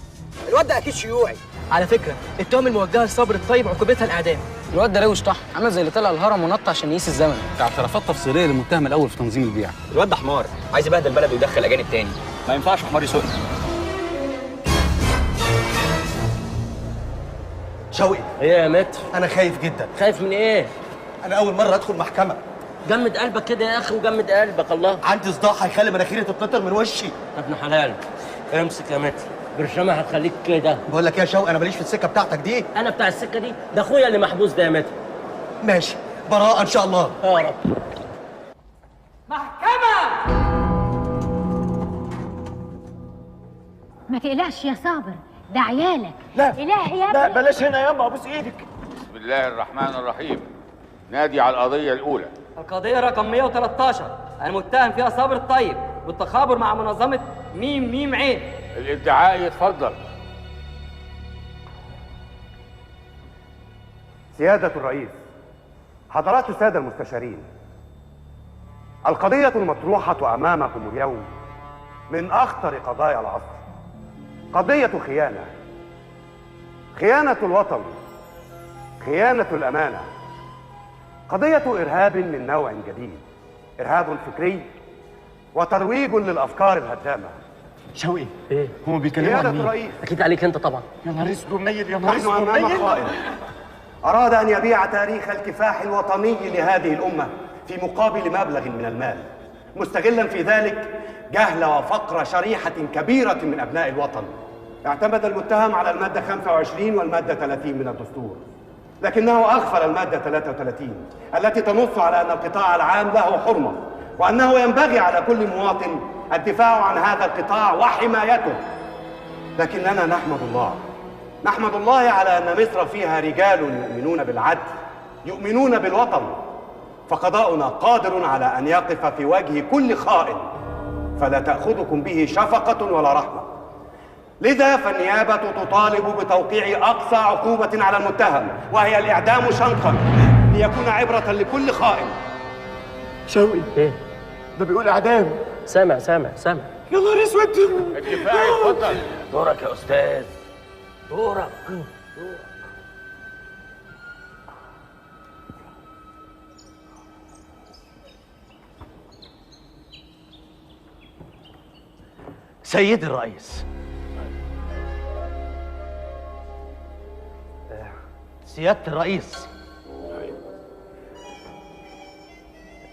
الواد ده اكيد شيوعي. على فكره التهم الموجهه لصابر الطيب عقوبتها الاعدام. الواد ده روش طح، عامل زي اللي طلع الهرم ونط عشان يقيس الزمن. اعترافات تفصيليه للمتهم الاول في تنظيم البيع. الواد ده حمار، عايز يبهدل البلد ويدخل اجانب تاني. ما ينفعش حمار يسوقنا. شوقي. ايه يا متر؟ انا خايف جدا. خايف من ايه؟ انا اول مره ادخل محكمه. جمد قلبك كده يا اخي وجمد قلبك. الله، عندي صداع هيخلي مناخيري تتنطر من وشي. ابن حلال امسك يا متر، برشامه هتخليك كده. بقول لك يا شوقي انا ماليش في السكه بتاعتك دي. انا بتاع السكه دي؟ ده اخويا اللي محبوس ده يا متر. ماشي، براءه ان شاء الله. يا رب. محكمه. ما تقلقش يا صابر، ده عيالك. لا إلهي يا لا ابني. بلاش هنا ياما، ابوس ايدك. بسم الله الرحمن الرحيم. نادي على القضية الأولى. القضية رقم 113 المتهم فيها صابر الطيب بالتخابر مع منظمة ميم ميم عين. الادعاء يتفضل. سيادة الرئيس، حضرات السادة المستشارين، القضية المطروحة أمامكم اليوم من أخطر قضايا العصر. قضية خيانة، خيانة الوطن، خيانة الأمانة، قضية إرهاب من نوع جديد، إرهاب فكري وترويج للأفكار الهدامة. شوقي ايه؟ هم بيتكلموا سيادة عن مين؟ الرئيس، اكيد عليك انت طبعا. يا نهار اسود منيل، يا نهار نحن اسود أمام منيل. خائن أراد أن يبيع تاريخ الكفاح الوطني لهذه الأمة في مقابل مبلغ من المال، مستغلا في ذلك جهل وفقر شريحة كبيرة من أبناء الوطن. اعتمد المتهم على المادة 25 والمادة 30 من الدستور، لكنه أغفل المادة 33 التي تنص على أن القطاع العام له حرمة، وأنه ينبغي على كل مواطن الدفاع عن هذا القطاع وحمايته. لكننا نحمد الله على أن مصر فيها رجال يؤمنون بالعدل، يؤمنون بالوطن، فقضاؤنا قادر على أن يقف في وجه كل خائن فلا تأخذكم به شفقة ولا رحمة. لذا فالنيابة تطالب بتوقيع أقصى عقوبة على المتهم، وهي الإعدام شنقا، ليكون عبرة لكل خائن. شوقي ايه؟ ده بيقول إعدام. سامع. يا نهار اسود. الدفاع يتفضل. دورك يا أستاذ، دورك. سيدي الرئيس، سيادة الرئيس،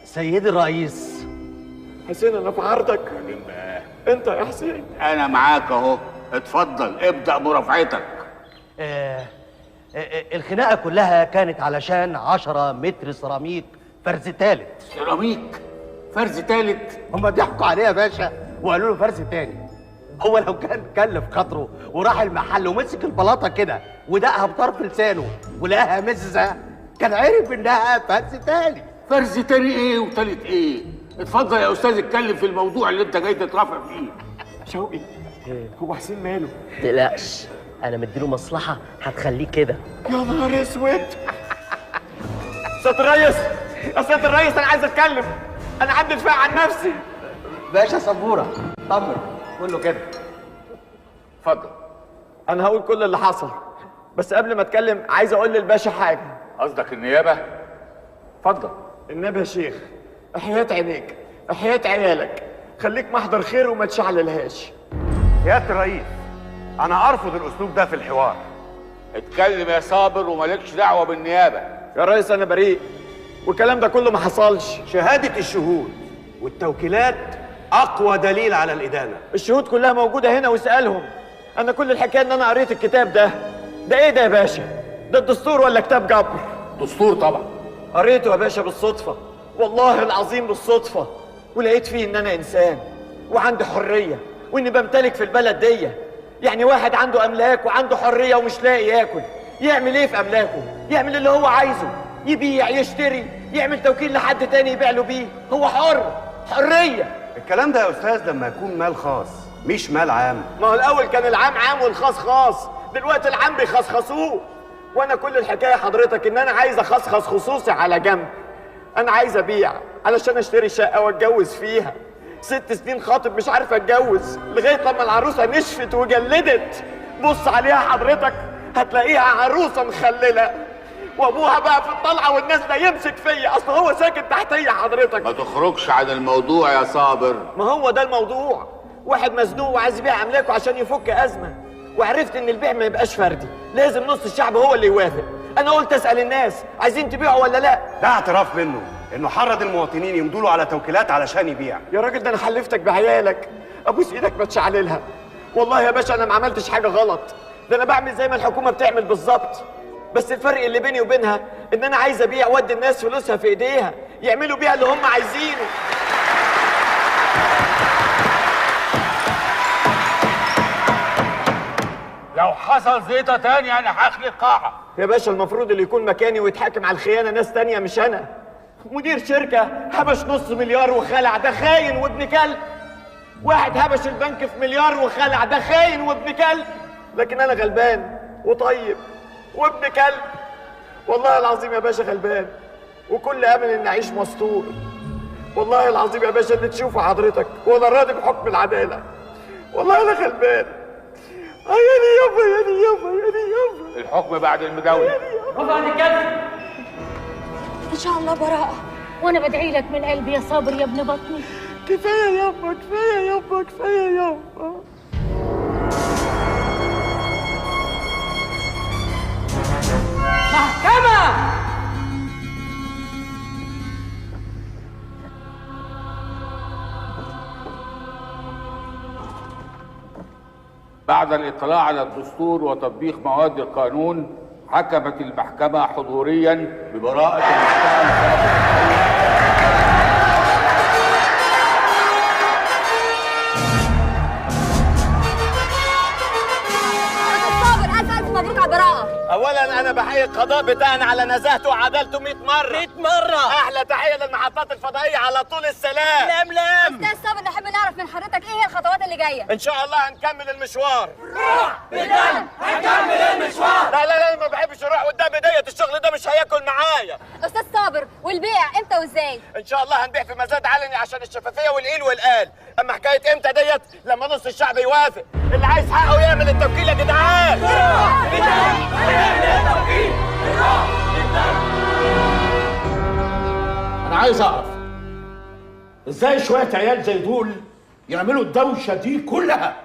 سيدي الرئيس. حسين انا في عرضك. انت يا حسين. انا معاك اهو، اتفضل ابدأ مرافعتك. الخناقة كلها كانت علشان 10 متر سيراميك فرز تالت. سيراميك فرز تالت؟ هما ضحكوا عليه يا باشا وقالوا له فرز تاني. هو لو كان كلف خاطره وراح المحل ومسك البلاطه كده ودقها بطرف لسانه ولقاها مززه كان عرف انها فرز تاني. فرز تاني ايه وتالت ايه؟ اتفضل يا استاذ اتكلم في الموضوع اللي انت جاي تترافع فيه. شوقي هو حسين ماله؟ متقلقش، انا مديله مصلحه هتخليه كده. يا نهار اسود. سيادة الريس، يا سيادة الريس انا عايز اتكلم، انا عندي دفاع عن نفسي. باشا سبوره طمن كله كده. اتفضل. انا هقول كل اللي حصل، بس قبل ما اتكلم عايز اقول للباشا حاجه. قصدك النيابه؟ اتفضل. النبي يا شيخ، احياء عينيك، احياء عيالك، خليك محضر خير وما تشعللهاش. سيادة الرئيس، أنا أرفض الأسلوب ده في الحوار. اتكلم يا صابر ومالكش دعوة بالنيابة. يا ريس أنا بريء والكلام ده كله ما حصلش. شهادة الشهود والتوكيلات أقوى دليل على الإدانة. الشهود كلها موجودة هنا واسألهم. أنا كل الحكاية إن أنا قريت الكتاب ده. ده إيه ده يا باشا؟ ده الدستور ولا كتاب جبر؟ دستور طبعا. قريته يا باشا بالصدفة، والله العظيم بالصدفة، ولقيت فيه إن أنا إنسان وعندي حرية وإني بمتلك في البلد دي. يعني واحد عنده أملاك وعنده حرية ومش لاقي ياكل، يعمل إيه في أملاكه؟ يعمل اللي هو عايزه، يبيع يشتري، يعمل توكيل لحد تاني يبيع له بيه، هو حر، حرية. الكلام ده يا أستاذ لما يكون مال خاص مش مال عام. ما هو الأول كان العام عام والخاص خاص، دلوقتي العام بيخصخصوه. وأنا كل الحكاية حضرتك إن أنا عايز أخصخص خصوصي على جنب. أنا عايز أبيع علشان أشتري شقة وأتجوز فيها. 6 سنين خاطب مش عارف أتجوز، لغاية لما العروسة نشفت وجلدت. بص عليها حضرتك هتلاقيها عروسة مخللة، وابوها بقى في الطلعه والنازله يمسك فيا، اصل هو ساكن تحتيا حضرتك. ما تخرجش عن الموضوع يا صابر. ما هو ده الموضوع، واحد مزنوق وعايز يبيع املاكه عشان يفك ازمه، وعرفت ان البيع ما يبقاش فردي، لازم نص الشعب هو اللي يوافق. انا قلت اسال الناس عايزين تبيعوا ولا لا؟ ده اعتراف منه انه حرض المواطنين يمدوا له على توكيلات علشان يبيع. يا راجل ده انا حلفتك بعيالك، ابوس ايدك ما تشعللها. والله يا باشا انا ما عملتش حاجه غلط، ده انا بعمل زي ما الحكومه بتعمل بالظبط. بس الفرق اللي بيني وبينها ان انا عايز ابيع وادي الناس فلوسها في ايديها يعملوا بيها اللي هم عايزينه. لو حصل زيطه تاني انا هخلي القاعه. يا باشا المفروض اللي يكون مكاني ويتحاكم على الخيانه ناس تانيه مش انا. مدير شركه هبش نص مليار وخلع، ده خاين وابن كلب. واحد هبش البنك في مليار وخلع، ده خاين وابن كلب. لكن انا غلبان وطيب وابن كلب، والله العظيم يا باشا غلبان، وكل امل اني اعيش مستور. والله العظيم يا باشا اللي تشوفه حضرتك وانا راضي بحكم العداله. والله انا غلبان. ياني يابا ياني يابا ياني يابا. الحكم بعد المداوله. وبعد كده ان شاء الله براءة، وانا بدعي لك من قلبي يا صابر يا ابن بطني. كفايه يابا كفايه يابا كفايه يابا. محكمة. بعد الاطلاع على الدستور وتطبيق مواد القانون، حكمت المحكمة حضوريا ببراءة المتهم. مبروك على البراءة. أولاً أنا بحيي القضاء بتاعنا على نزاهته وعدالته 100 مرة. 100 مرة. أحلى تحية للمحطات الفضائية على طول السلام. لملم. أستاذ صابر نحب نعرف من حضرتك إيه هي الخطوات اللي جاية؟ إن شاء الله هنكمل المشوار. روح بدم هنكمل المشوار. لا لا لا ما بحبش أروح قدام بداية، الشغل ده مش هياكل معايا. أستاذ صابر والبيع إمتى وإزاي؟ إن شاء الله هنبيع في مزاد علني عشان الشفافية والقيل والقال. أما حكاية إمتى ديت لما نص الشعب يوافق. اللي عايز حقه يعمل التوكيل يا جدعان. أنا عايز أعرف إزاي شوية عيال زي دول يعملوا الدوشه دي كلها؟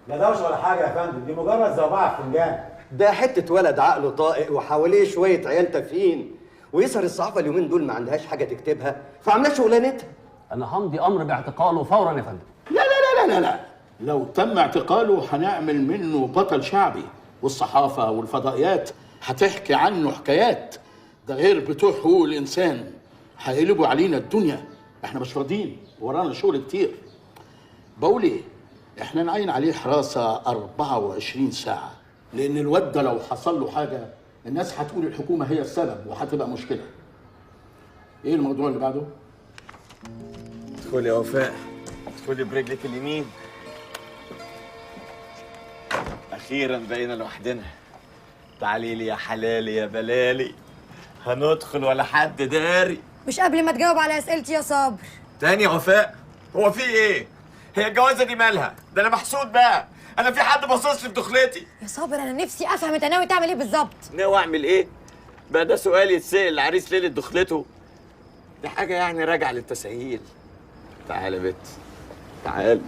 لا دوشه ولا حاجه يا فندم، دي مجرد زوبعه في فنجان. ده حته ولد عقله طائق وحواليه شويه عيال تافهين، ويسهر الصحافه اليومين دول ما عندهاش حاجه تكتبها فعامله شغلانتها. انا همضي امر باعتقاله فورا يا فندم. لا لا لا لا لا، لو تم اعتقاله هنعمل منه بطل شعبي، والصحافه والفضائيات هتحكي عنه حكايات. ده غير بتوع حقوق الانسان هيقلبوا علينا الدنيا. احنا مش فاضيين، ورانا شغل كتير. بقول ايه؟ احنا نعين عليه حراسه 24 ساعه، لان الواد ده لو حصل له حاجه الناس هتقول الحكومه هي السبب وهتبقى مشكله. ايه الموضوع اللي بعده؟ ادخلي يا وفاء، ادخلي برجلك اليمين. اخيرا بقينا لوحدنا. تعالي لي يا حلالي يا بلالي، هندخل ولا حد داري. مش قبل ما تجاوب على اسئلتي يا صابر. تاني يا وفاء؟ هو في ايه؟ هي الجوازه دي مالها؟ ده انا محسود بقى. انا في حد باصص لي في دخلتي؟ يا صابر انا نفسي افهم انت ناوي تعمل ايه بالظبط. ناوي اعمل ايه؟ بقى ده سؤال يتسال العريس ليله دخلته؟ دي حاجه يعني راجعه للتسهيل. تعالى يا بت، تعالى.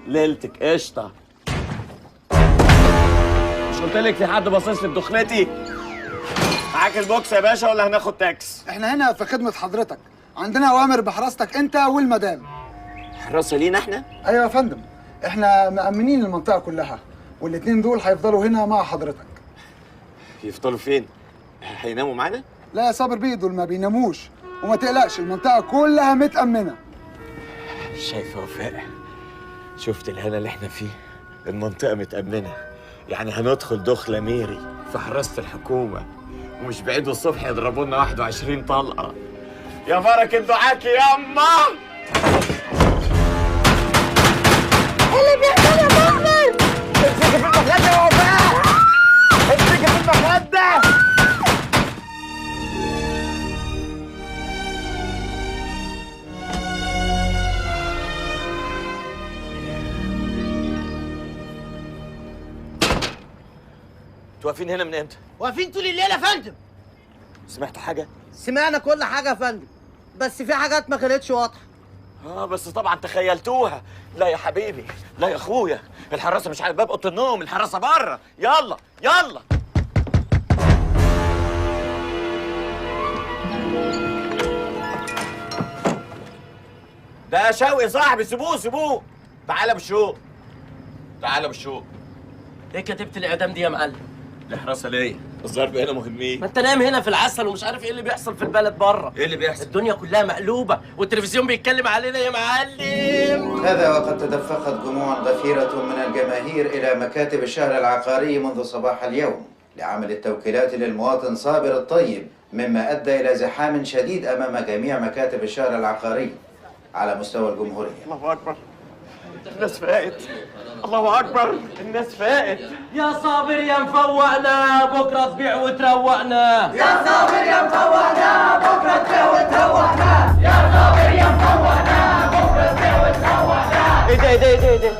ليلتك قشطه. مش قلت لك في حد باصص لي في دخلتي؟ معاك البوكس يا باشا ولا هناخد تاكس؟ احنا هنا في خدمة حضرتك، عندنا اوامر بحراستك انت والمدام. حراسه لينا احنا؟ ايوه يا فندم، احنا مأمنين المنطقة كلها، والاتنين دول هيفضلوا هنا مع حضرتك. يفضلوا فين؟ هيناموا معانا؟ لا يا صابر بيه، دول ما بيناموش، وما تقلقش المنطقة كلها متأمنة. شايفه يا وفاء؟ شفت الهنا اللي احنا فيه؟ المنطقه متأمنه، يعني هندخل دخله ميري في حراسه الحكومه، ومش بعيد الصبح يضربوا لنا 21 طلقه. يا بركه دعاكي ياما. اللي بيحصل يا مؤمن؟ امسكي في المخده يا وفاء، امسكي في المخده. انتوا واقفين هنا من امتى؟ واقفين طول الليل يا فندم. سمعتوا حاجه؟ سمعنا كل حاجه يا فندم، بس في حاجات ما كانتش واضحه. بس طبعا تخيلتوها. لا يا حبيبي، لا يا اخويا، الحراسه مش على باب اوضه النوم، الحراسه بره. يلا يلا. ده شوقي صاحبي، سيبوه سيبوه. تعالى بالشوق، تعالى بالشوق. ليه كتبت الاعدام دي يا معلم؟ الحراسه ليا، الظاهر بقينا مهمين. ما انت نايم هنا في العسل ومش عارف ايه اللي بيحصل في البلد بره. ايه اللي بيحصل؟ الدنيا كلها مقلوبه والتلفزيون بيتكلم علينا يا معلم. هذا وقد تدفقت جموع غفيرة من الجماهير إلى مكاتب الشهر العقاري منذ صباح اليوم لعمل التوكيلات للمواطن صابر الطيب، مما أدى إلى زحام شديد أمام جميع مكاتب الشهر العقاري على مستوى الجمهورية. الله أكبر، الناس فاقت. الله أكبر، الناس فاقت. يا صابر يا مفوقنا، بكره تبيع وتروقنا. يا صابر يا مفوقنا، بكره تبيع وتروقنا. يا صابر يا مفوقنا، بكره تبيع وتروقنا. ايه ده ايه ده ايه ده ايه ده؟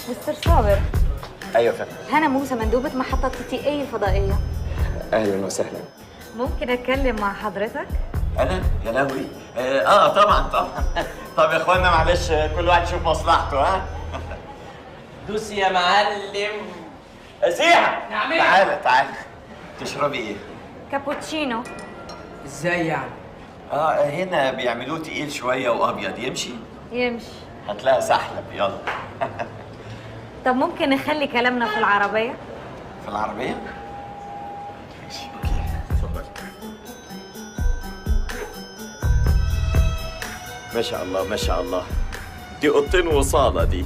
مستر صابر، ايوه فندم. هنا موسى مندوبة محطة TTA الفضائية. اهلا وسهلا. ممكن اتكلم مع حضرتك؟ انا يا لهوي. طبعا طبعا. طب يا اخوانا معلش، كل واحد يشوف مصلحته. ها دوس يا معلم. سيحة، نعم. تعالى تعالى. تشربي ايه؟ كابوتشينو. ازاي يعني؟ هنا بيعملوه تقيل شويه وابيض. يمشي؟ يمشي. هتلاقي سحلب. يلا. طب ممكن نخلي كلامنا في العربية؟ في العربيه؟ ماشي اوكي، اتفضل. ما شاء الله ما شاء الله، دي اوضتين وصاله دي.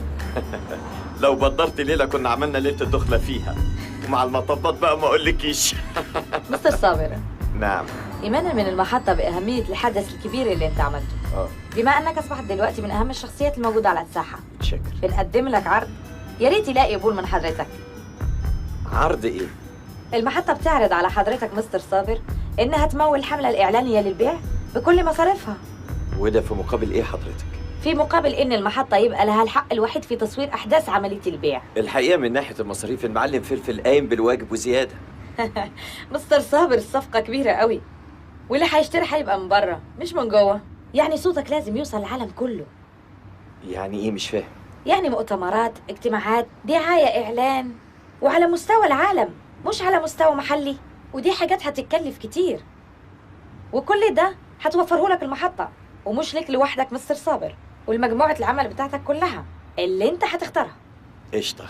لو بدرت ليله كنا عملنا ليله الدخله فيها، ومع المطبات بقى ما اقولكيش. مستر صابر، نعم. إيمانا من المحطة بأهمية الحدث الكبير اللي أنت عملته. بما أنك أصبحت دلوقتي من أهم الشخصيات الموجودة على الساحة، شكرا. بنقدم لك عرض يا ريت يلاقي قبول من حضرتك. عرض إيه؟ المحطة بتعرض على حضرتك مستر صابر إنها تمول الحملة الإعلانية للبيع بكل مصاريفها. وده في مقابل ايه حضرتك؟ في مقابل ان المحطه يبقى لها الحق الوحيد في تصوير احداث عمليه البيع. الحقيقه من ناحيه المصاريف المعلم فلفل قايم بالواجب وزياده. مستر صابر الصفقه كبيره قوي، واللي هيشتري هيبقى من بره مش من جوه، يعني صوتك لازم يوصل العالم كله. يعني ايه مش فاهم؟ يعني مؤتمرات، اجتماعات، دعايه، اعلان، وعلى مستوى العالم مش على مستوى محلي، ودي حاجات هتتكلف كتير، وكل ده هتوفره لك المحطه، ومش لك لوحدك مستر صابر، والمجموعه العمل بتاعتك كلها اللي انت هتختارها. قشطه.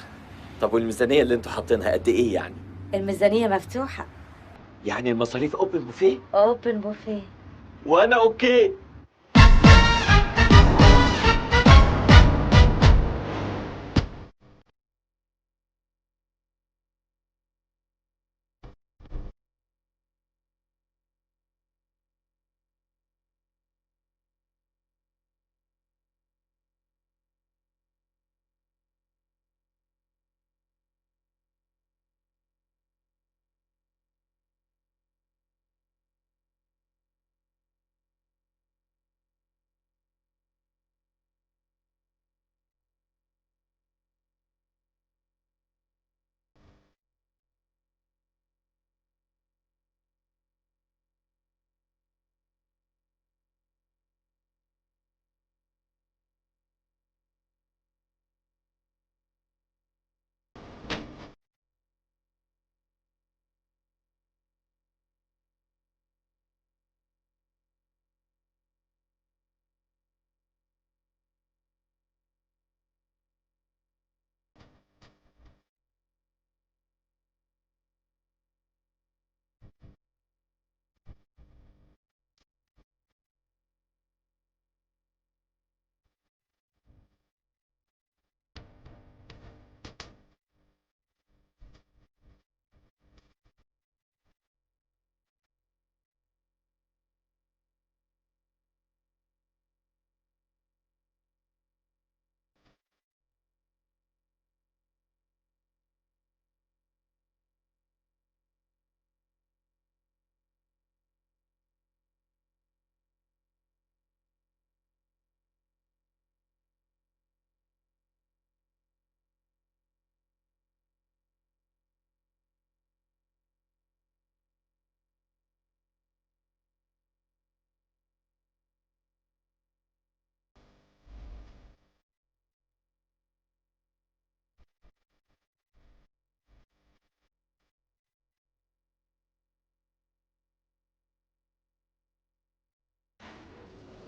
طب والميزانيه اللي انتوا حاطينها قد ايه يعني؟ الميزانيه مفتوحه. يعني المصاريف اوبن بوفيه؟ اوبن بوفيه. وانا اوكي.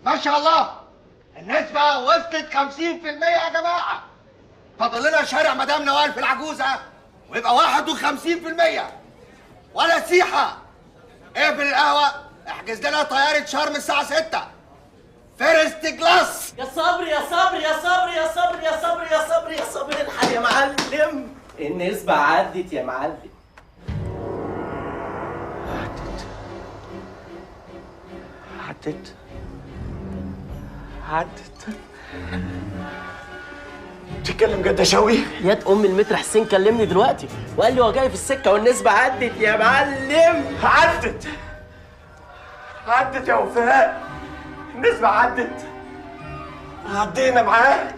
ما شاء الله النسبة وصلت 50% يا جماعة. فاضل لنا شارع مدام نوال في العجوزة ويبقى 51%. ولا سيحة. اقفل القهوة، احجز لنا طيارة شرم الساعة 6. فيرست كلاس. يا صبري يا صبري يا صبري يا صبري يا صبري يا صبري يا صبري، الحق يا معلم، النسبة عدت يا معلم. عدت. بتتكلم جد يا شوقي؟ ياد ام المتر حسين كلمني دلوقتي وقال لي هو جاي في السكه والنسبه عدت يا معلم. عدت يا وفاء، النسبه عدت. عدينا معاه،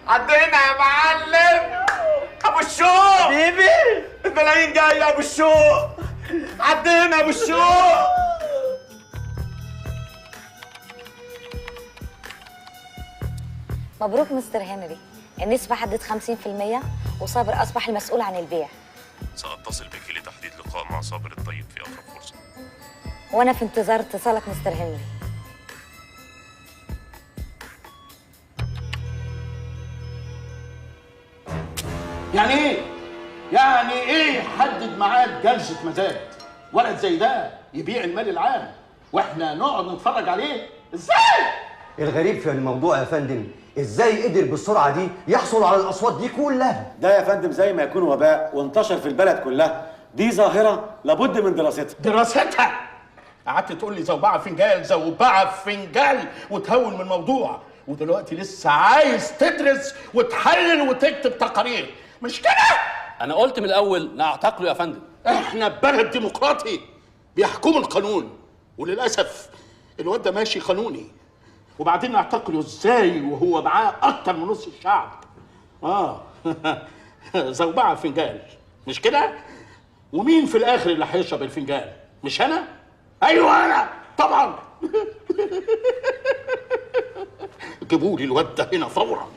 عدينا يا معلم. ابو الشوق حبيبي، الملايين جايه يا ابو الشوق. عدينا يا ابو الشوق. مبروك مستر هنري، النسبة عدت 50% وصابر أصبح المسؤول عن البيع. سأتصل بك لتحديد لقاء مع صابر الطيب في أقرب فرصة. وأنا في انتظار اتصالك مستر هنري. يعني ايه؟ يعني ايه حدد ميعاد جلسة مزاد؟ ولد زي ده يبيع المال العام واحنا نقعد نتفرج عليه؟ ازاي؟ الغريب في الموضوع يا فندم ازاي قدر بالسرعه دي يحصل على الاصوات دي كلها؟ ده يا فندم زي ما يكون وباء وانتشر في البلد كلها. دي ظاهرة لابد من دراستها. قعدت تقول لي زوبعة فنجال زوبعة فنجال وتهون من الموضوع، ودلوقتي لسه عايز تدرس وتحلل وتكتب تقارير، مش كده؟ أنا قلت من الأول نعتقله يا فندم. احنا بلد ديمقراطي بيحكموا القانون، وللأسف الواد ده ماشي قانوني وبعدين اعتقلوا ازاي وهو معاه اكتر من نص الشعب؟ زوبعه فنجان مش كده؟ ومين في الاخر اللي هيشرب الفنجان؟ مش انا؟ ايوه انا طبعا. جيبوا لي الواد ده هنا فورا.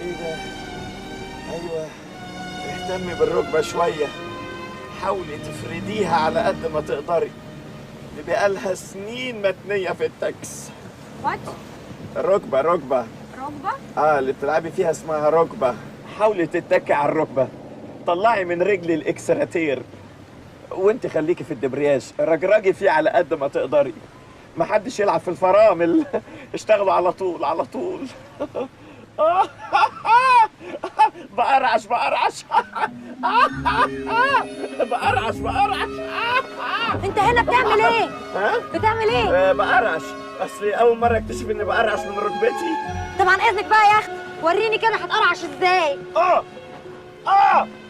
ايه ده؟ ايوه، اهتمي بالركبه شويه، حاولي تفرديها على قد ما تقدري. دي بقالها سنين متنيه في التاكس. وات؟ ركبه. ركبة؟ اللي بتلعبي فيها اسمها ركبه. حاولي تتكي على الركبه، طلعي من رجلي الاكسراتير، وانت خليكي في الدبرياج، رجرجي فيه على قد ما تقدري. محدش يلعب في الفرامل. اشتغلوا على طول على طول. بقرعش بقرعش. انت هنا بتعمل ايه؟ بتعمل ايه؟ بقرعش، اصلي اول مره اكتشف اني بقرعش من ركبتي. طبعا اذنك بقى يا اختي، وريني كده هتقرعش ازاي.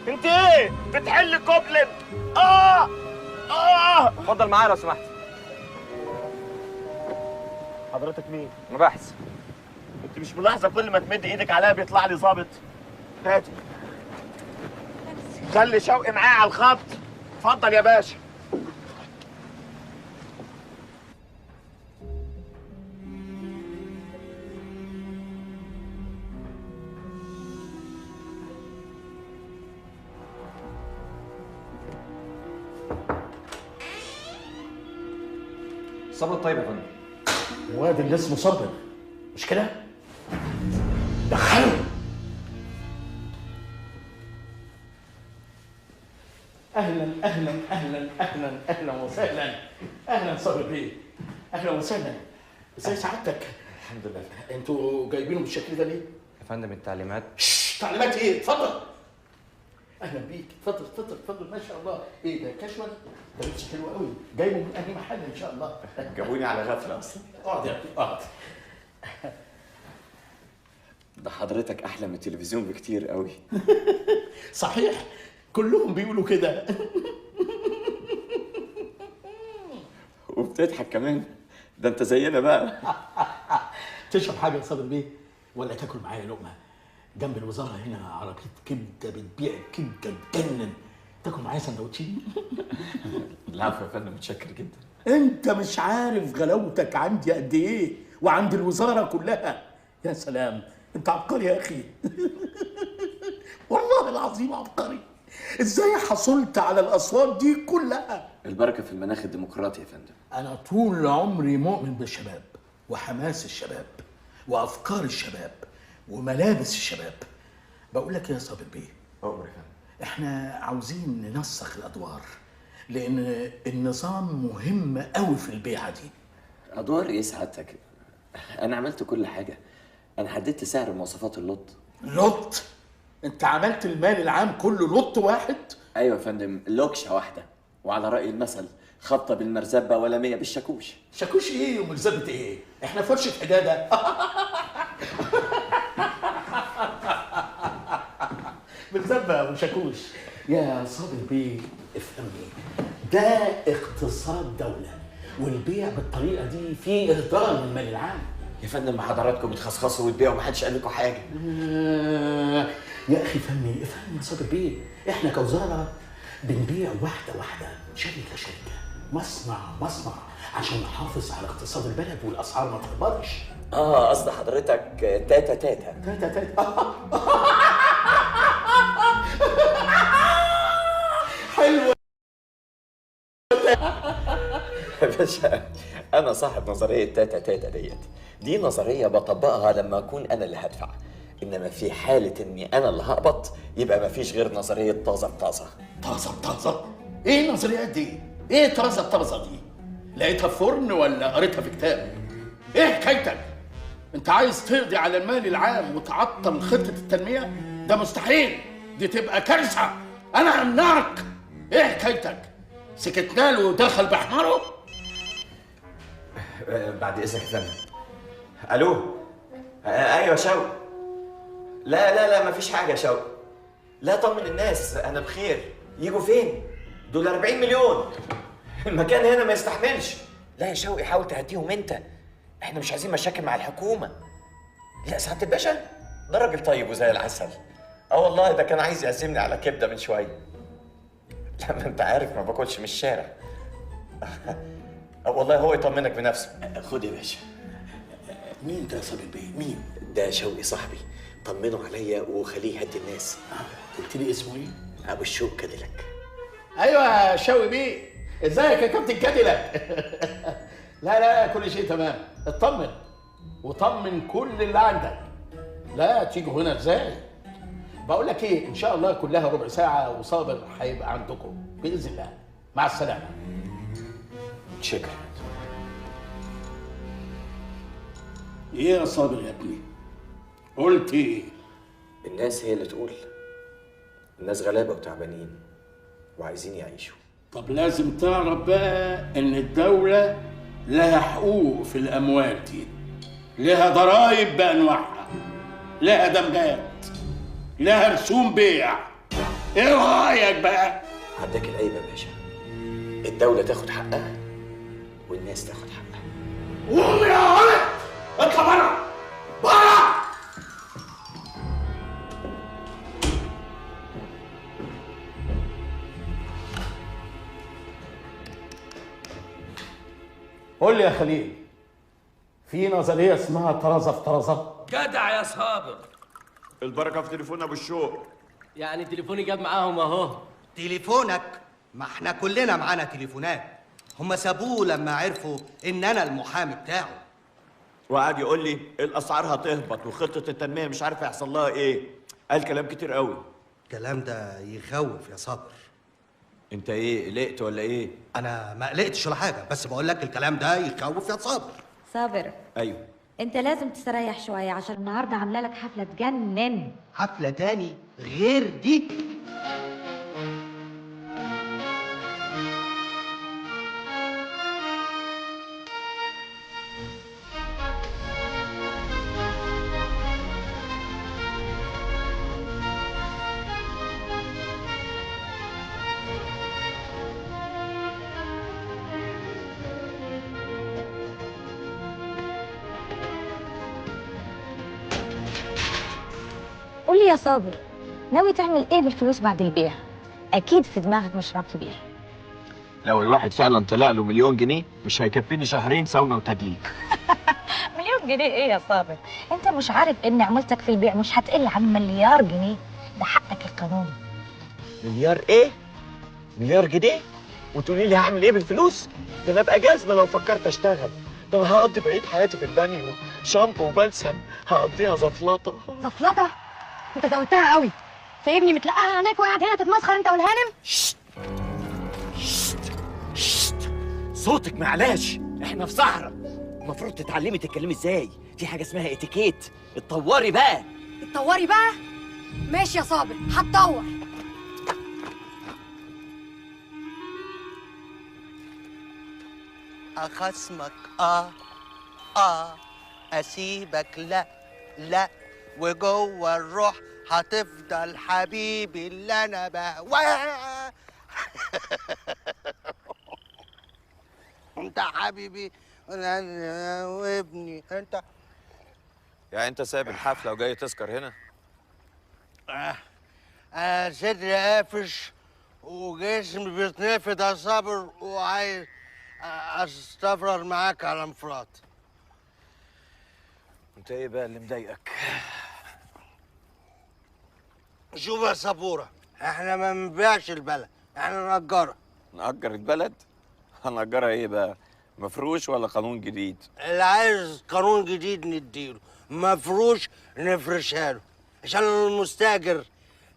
انت ايه؟ بتحل كوبلت. اتفضل معايا لو سمحت. حضرتك مين؟ مباحث. انت مش ملاحظه كل ما تمد ايدك عليا بيطلع لي ظابط؟ هاتي. خلي شوقي معايا على الخط. اتفضل يا باشا. صبر طيب يا فندم. الواد اللي اسمه صابر مش كده؟ دخله. اهلا اهلا اهلا اهلا اهلا وسهلا. اهلا صابر بيه. اهلا وسهلا. ازي سعادتك؟ الحمد لله. انتوا جايبينه بالشكل ده ليه؟ يا فندم التعليمات. تعليمات ايه؟ اتفضل. اهلا بيك. اتفضل اتفضل اتفضل. ما شاء الله. ايه ده كاجوال؟ ده لبس حلو قوي. جايبه من انهي محل ان شاء الله؟ جابوني على غفله اصلا. اقعد يا ابني اقعد. ده حضرتك احلى من التلفزيون بكتير قوي. صحيح، كلهم بيقولوا كده. وبتضحك كمان. ده انت زينا بقى. تشرب حاجه يا صابر بيه ولا تاكل معايا لقمه؟ جنب الوزاره هنا عربيه كبده بتبيع كبده تجنن. تاكل معايا سندوتشين؟ العفو يا فندم، متشكر جدا. انت مش عارف غلاوتك عندي قد ايه وعند الوزاره كلها. يا سلام، انت عبقري يا اخي. والله العظيم عبقري. ازاي حصلت على الاصوات دي كلها؟ البركه في المناخ الديمقراطي يا فندم. انا طول عمري مؤمن بالشباب وحماس الشباب وافكار الشباب وملابس الشباب. بقول لك يا صابر بيه، أمر يا فندم. احنا عاوزين ننسق الادوار لان النظام مهم قوي في البيعه دي. ادوار ايه سعادتك؟ انا عملت كل حاجه. انا حددت سعر مواصفات اللوت. لوت؟ انت عملت المال العام كله لوت واحد؟ ايوه يا فندم، لوكشه واحده. وعلى راي المثل، خبطه بالمرزبه ولا 100 بالشاكوش. شاكوش ايه ومرزبه ايه؟ احنا فرشه حداده. مرزبه وشاكوش. يا صابر بيه افهمني، ده اقتصاد دوله والبيع بالطريقه دي فيه اهدار للمال العام. يا فندم حضراتكم بتخصخصوا وتبيعوا ومحدش قال لكم حاجه. يا اخي فهمني يا صابر بيه، احنا كوزاره بنبيع واحده واحده، شركه شركه، مصنع مصنع، عشان نحافظ على اقتصاد البلد والاسعار ما تهبطش. قصد حضرتك تاتا تاتا. تاتا تاتا. حلوه. يا باشا، انا صاحب نظريه تاتا تاتا ديت. دي نظريه بطبقها لما اكون انا اللي هدفع، انما في حاله اني انا اللي هقبض يبقى مفيش غير نظريه طازه بطازه. طازه بطازه؟ ايه النظريات دي؟ ايه طازه بطازه دي؟ لقيتها في فرن ولا قريتها في كتاب؟ ايه حكايتك؟ انت عايز تقضي على المال العام وتعطل خطه التنميه؟ ده مستحيل، دي تبقى كارثه. انا همنعك. ايه حكايتك؟ سكتنا له ودخل بحماره؟ بعد اذنك يا فندم. الو. ايوه شوقي. لا مفيش حاجه يا شوقي. لا طمن الناس، انا بخير. يجوا فين؟ دول 40 مليون. المكان هنا ما يستحملش. لا يا شوقي حاول تهديهم انت، احنا مش عايزين مشاكل مع الحكومه. لا سعاده الباشا ده راجل طيب وزي العسل. والله ده كان عايز يعزمني على كبده من شويه. لا ما انت عارف ما باكلش من الشارع. والله هو يطمنك بنفسه. خد يا باشا. مين ده يا صابر بيه؟ مين؟ ده شوقي صاحبي، طمنوا عليا وخليه يهدي الناس. قلت لي اسمه ايه؟ ابو الشوق كاديلاك. ايوه يا شوقي بيه، ازيك يا كابتن كاديلاك؟ لا كل شيء تمام، اطمن وطمن كل اللي عندك. لا تيجوا هنا ازاي؟ بقول لك ايه، ان شاء الله كلها ربع ساعه وصابر هيبقى عندكم باذن الله. مع السلامه. شكرا. ايه يا صابر يا ابني؟ قلت ايه؟ الناس هي اللي تقول. الناس غلابه وتعبانين وعايزين يعيشوا. طب لازم تعرف بقى ان الدوله لها حقوق في الاموال دي، لها ضرائب بانواعها، لها دمجات، لها رسوم بيع. ايه رايك بقى؟ عندك العيب يا باشا، الدوله تاخد حقها والناس تاخد حقها. قوم يا ولد، اطلع بره بره. قول لي يا خليل، في نظريه اسمها طرزه في طرزه؟ جدع يا صابر. البركه في تليفون ابو الشوق. يعني تليفوني جاب معاهم اهو. تليفونك؟ ما احنا كلنا معانا تليفونات. هم سابوه لما عرفوا ان انا المحامي بتاعه. وقعد يقول لي الاسعار هتهبط وخطه التنميه مش عارف هيحصل لها ايه. قال كلام كتير قوي. الكلام ده يخوف يا صابر. انت ايه قلقت ولا ايه؟ انا ما قلقتش ولا حاجه، بس بقول لك الكلام ده يخوف يا صابر. صابر، ايوه انت لازم تستريح شويه عشان النهارده عامله لك حفله تجنن. حفله تاني غير دي؟ قولي يا صابر، ناوي تعمل ايه بالفلوس بعد البيع؟ اكيد في دماغك مشروع كبير. لو الواحد فعلا طلع له مليون جنيه مش هيكفيني شهرين ساونا وتدليك. مليون جنيه ايه يا صابر؟ انت مش عارف ان عمولتك في البيع مش هتقل عن مليار جنيه؟ ده حقك القانوني. مليار ايه؟ مليار جنيه؟ وتقولي لي هعمل ايه بالفلوس؟ ده انا ابقى جزمه لو فكرت اشتغل. ده انا هقضي بقيه حياتي في البانيو، شامبو وبلسم، هقضيها زفلطه. زفلطه؟ انت زودتها قوي. سايبني متلقاها هناك وقاعد هنا تتمسخر انت والهانم؟ شت. صوتك معلاش، احنا في صحراء. المفروض تتعلمي تتكلمي ازاي. في حاجه اسمها اتيكيت. اتطوري بقى. اتطوري بقى؟ ماشي يا صابر، هتطور. أخصمك أسيبك لا وجوه الروح هتفضل حبيبي اللي أنا بهواه. أنت حبيبي وابني أنت. يعني انت سايب الحفله وجاي تسكر هنا؟ صدري قافش وجسمي بيتنفض يا صابر وعايز استفرغ معاك على انفراد. انت ايه بقى اللي مضايقك؟ شوف يا صبوره، احنا ما بنبيعش البلد، احنا نأجرها. نأجر البلد؟ هنأجرها ايه بقى؟ مفروش ولا قانون جديد؟ اللي عايز قانون جديد نديله، مفروش نفرشها له، عشان المستاجر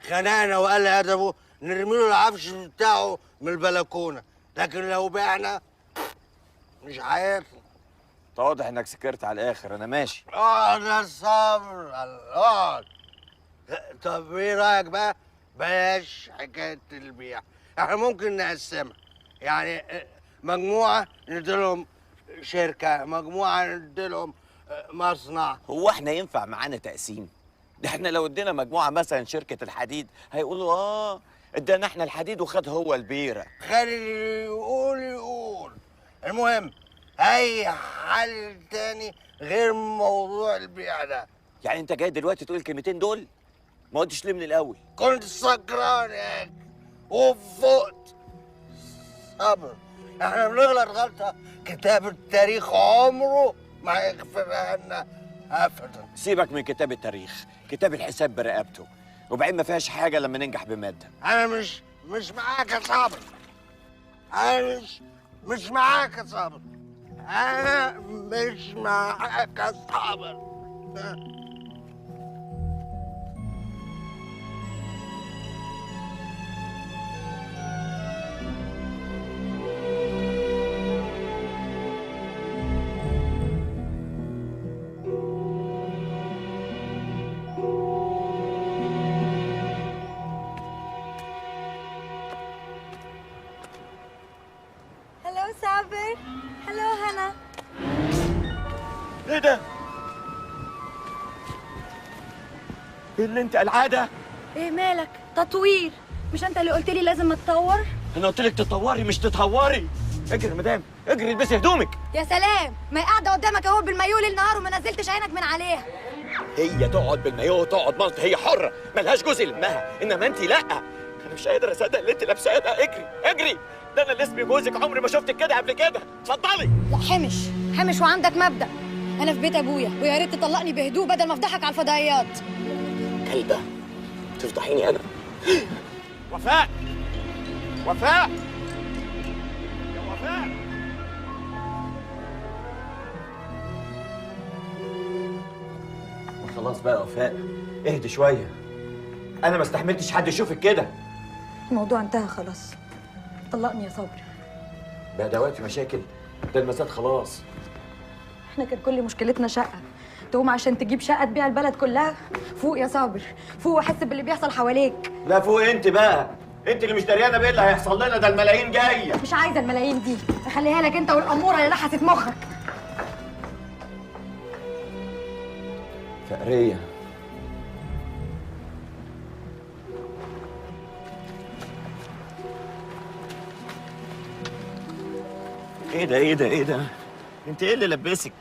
خنقنا وقال ادبه نرمي له العفش بتاعه من البلكونه، لكن لو بعنا مش عارف. واضح انك سكرت على الاخر. انا ماشي. اقعد يا صابر، اقعد. طب ايه رايك بقى؟ بلاش حكايه البيع، احنا ممكن نقسمها، يعني مجموعه نديلهم شركه، مجموعه نديلهم مصنع. هو احنا ينفع معانا تقسيم؟ ده احنا لو ادينا مجموعه مثلا شركه الحديد هيقولوا ادانا احنا الحديد وخد هو البيره. خلي يقول. المهم اي حل تاني غير موضوع البيع ده. يعني انت جاي دلوقتي تقول الكلمتين دول؟ ما قلتش ليه من الاول؟ كنت سكران يا أخي وفقت. صبر، احنا بنغلط غلطه كتاب التاريخ عمره ما يغفرها لنا ابدا. سيبك من كتاب التاريخ، كتاب الحساب برقبته، وبعدين ما فيهاش حاجه لما ننجح بماده. انا مش معاك يا صابر. انا مش معاك يا صابر. انا مش معاك يا صابر. هلو صابر. هلو هنا. ايه ده؟ ايه اللي انت العاده؟ ايه مالك؟ تطوير. مش انت اللي قلت لي لازم اتطور؟ انا قلت لك تطوري مش تتهوري. اجري يا مدام، اجري البسي هدومك. يا سلام، ما هي قاعده قدامك اهو بالمايو ليل نهار وما نزلتش عينك من عليها. هي تقعد بالمايوه وتقعد ملط، هي حره ملهاش جزء يلمها، انما انت لا. انا مش قادر اصدق اللي انت لابساه ده. اجري اجري، ده انا اللي اسمي جوزك، عمري ما شفتك كده قبل كده. اتفضلي. لا حمش وعندك مبدأ. انا في بيت ابويا ويا ريت تطلقني بهدوء بدل ما افضحك على الفضائيات. كلبه تفضحيني انا؟ وفاء، وفاء يا وفاء. خلاص بقى وفاء، اهدي شويه. انا ما استحملتش حد يشوفك كده. الموضوع انتهى خلاص. طلقني يا صبري. بقى ده وقت مشاكل؟ ده المسات خلاص. احنا كان كل مشكلتنا شقه، تقوم عشان تجيب شقه تبيع البلد كلها. فوق يا صابر، فوق وحس باللي بيحصل حواليك. لا فوق انت بقى، انت اللي مش دريانه بايه اللي هيحصل لنا. ده الملايين جايه. مش عايزه الملايين دي، خليها لك انت والاموره اللي لحست مخك. فقريه. ايه ده ايه ده ايه ده؟ انت ايه اللي لبسك؟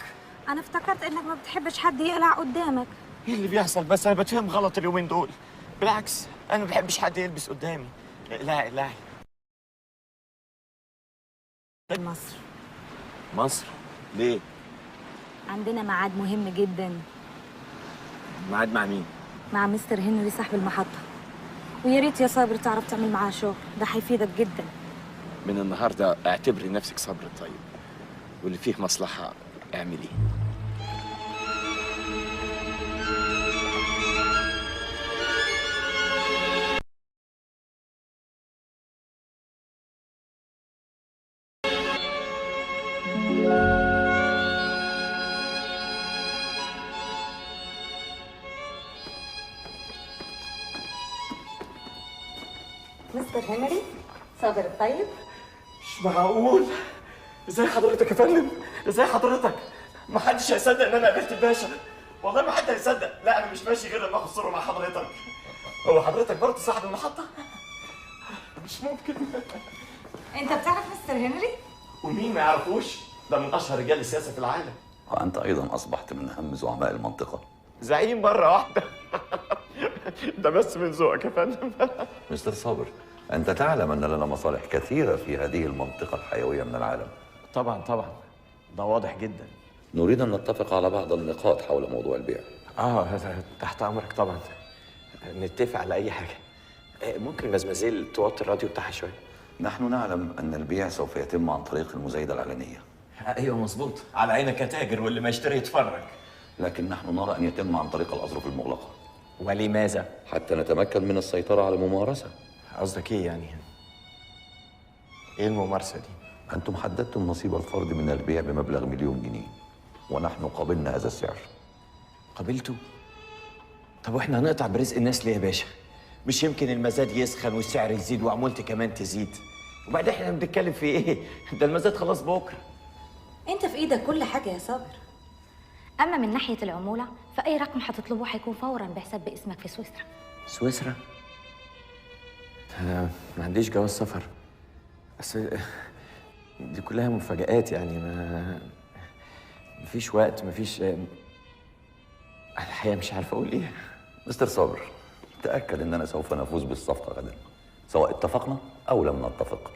انا افتكرت انك ما بتحبش حد يقلع قدامك. ايه اللي بيحصل بس؟ انا بتفهم غلط اليومين دول. بالعكس انا ما بحبش حد يلبس قدامي. اقلعي اقلعي. مصر. مصر؟ ليه؟ عندنا ميعاد مهم جدا. ميعاد مع مين؟ مع مستر هنري صاحب المحطة، ويا ريت يا صابر تعرف تعمل معاه شغل، ده هيفيدك جدا. من النهارده اعتبري نفسك صبر الطيب، واللي فيه مصلحه اعمليه. مستر هنري صابر الطيب. مش معقول. ازاي حضرتك يا فندم؟ ازاي حضرتك؟ ما حدش هيصدق ان انا قابلت الباشا. والله ما حد هيصدق. لا انا مش ماشي غير لما اخد صوره مع حضرتك. هو حضرتك برضه صاحب المحطه؟ مش ممكن. انت بتعرف مستر هنري؟ ومين ما يعرفوش؟ ده من اشهر رجال السياسه في العالم. وأنت أيضا أصبحت من أهم زعماء المنطقة. زعيم مره واحده. ده بس من ذوقك يا فندم. مستر صابر، أنت تعلم أن لنا مصالح كثيرة في هذه المنطقة الحيوية من العالم. طبعا طبعا، ده واضح جدا. نريد أن نتفق على بعض النقاط حول موضوع البيع. تحت امرك طبعا. نتفق على اي حاجه. ممكن مزمزيل توطي الراديو بتاعها شويه؟ نحن نعلم أن البيع سوف يتم عن طريق المزايدة العلنية. ايوه مظبوط، على عينك يا تاجر، واللي ما يشتري يتفرج. لكن نحن نرى أن يتم عن طريق الأظرف المغلقة. ولماذا؟ حتى نتمكن من السيطرة على الممارسة. قصدك ايه يعني؟ ايه الممارسة دي؟ أنتم حددتم نصيب الفرد من البيع بمبلغ 1,000,000 جنيه، ونحن قبلنا هذا السعر. قبلته؟ طب واحنا هنقطع برزق الناس ليه يا باشا؟ مش يمكن المزاد يسخن والسعر يزيد وعمولتي كمان تزيد؟ وبعدين احنا بنتكلم في ايه؟ ده المزاد خلاص بكره. انت في ايدك كل حاجة يا صابر. اما من ناحية العمولة فاي رقم هتطلبه هيكون فورا بحساب باسمك في سويسرا. سويسرا؟ انا ما عنديش جواز سفر. بس دي كلها مفاجآت يعني، مفيش وقت، مفيش. انا الحقيقه مش عارف اقول ايه. مستر صابر، تأكد اننا سوف نفوز بالصفقة غدا، سواء اتفقنا او لم نتفق.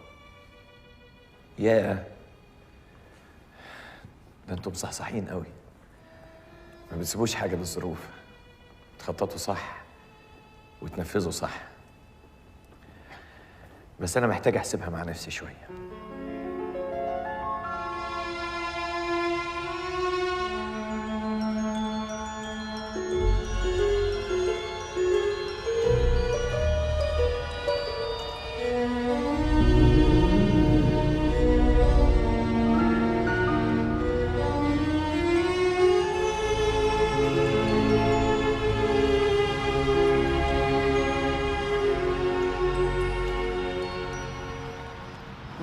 يا ده انتم مصحصحين قوي، ما بتسيبوش حاجه للظروف، تخططوا صح وتنفذوا صح. بس انا محتاج احسبها مع نفسي شويه.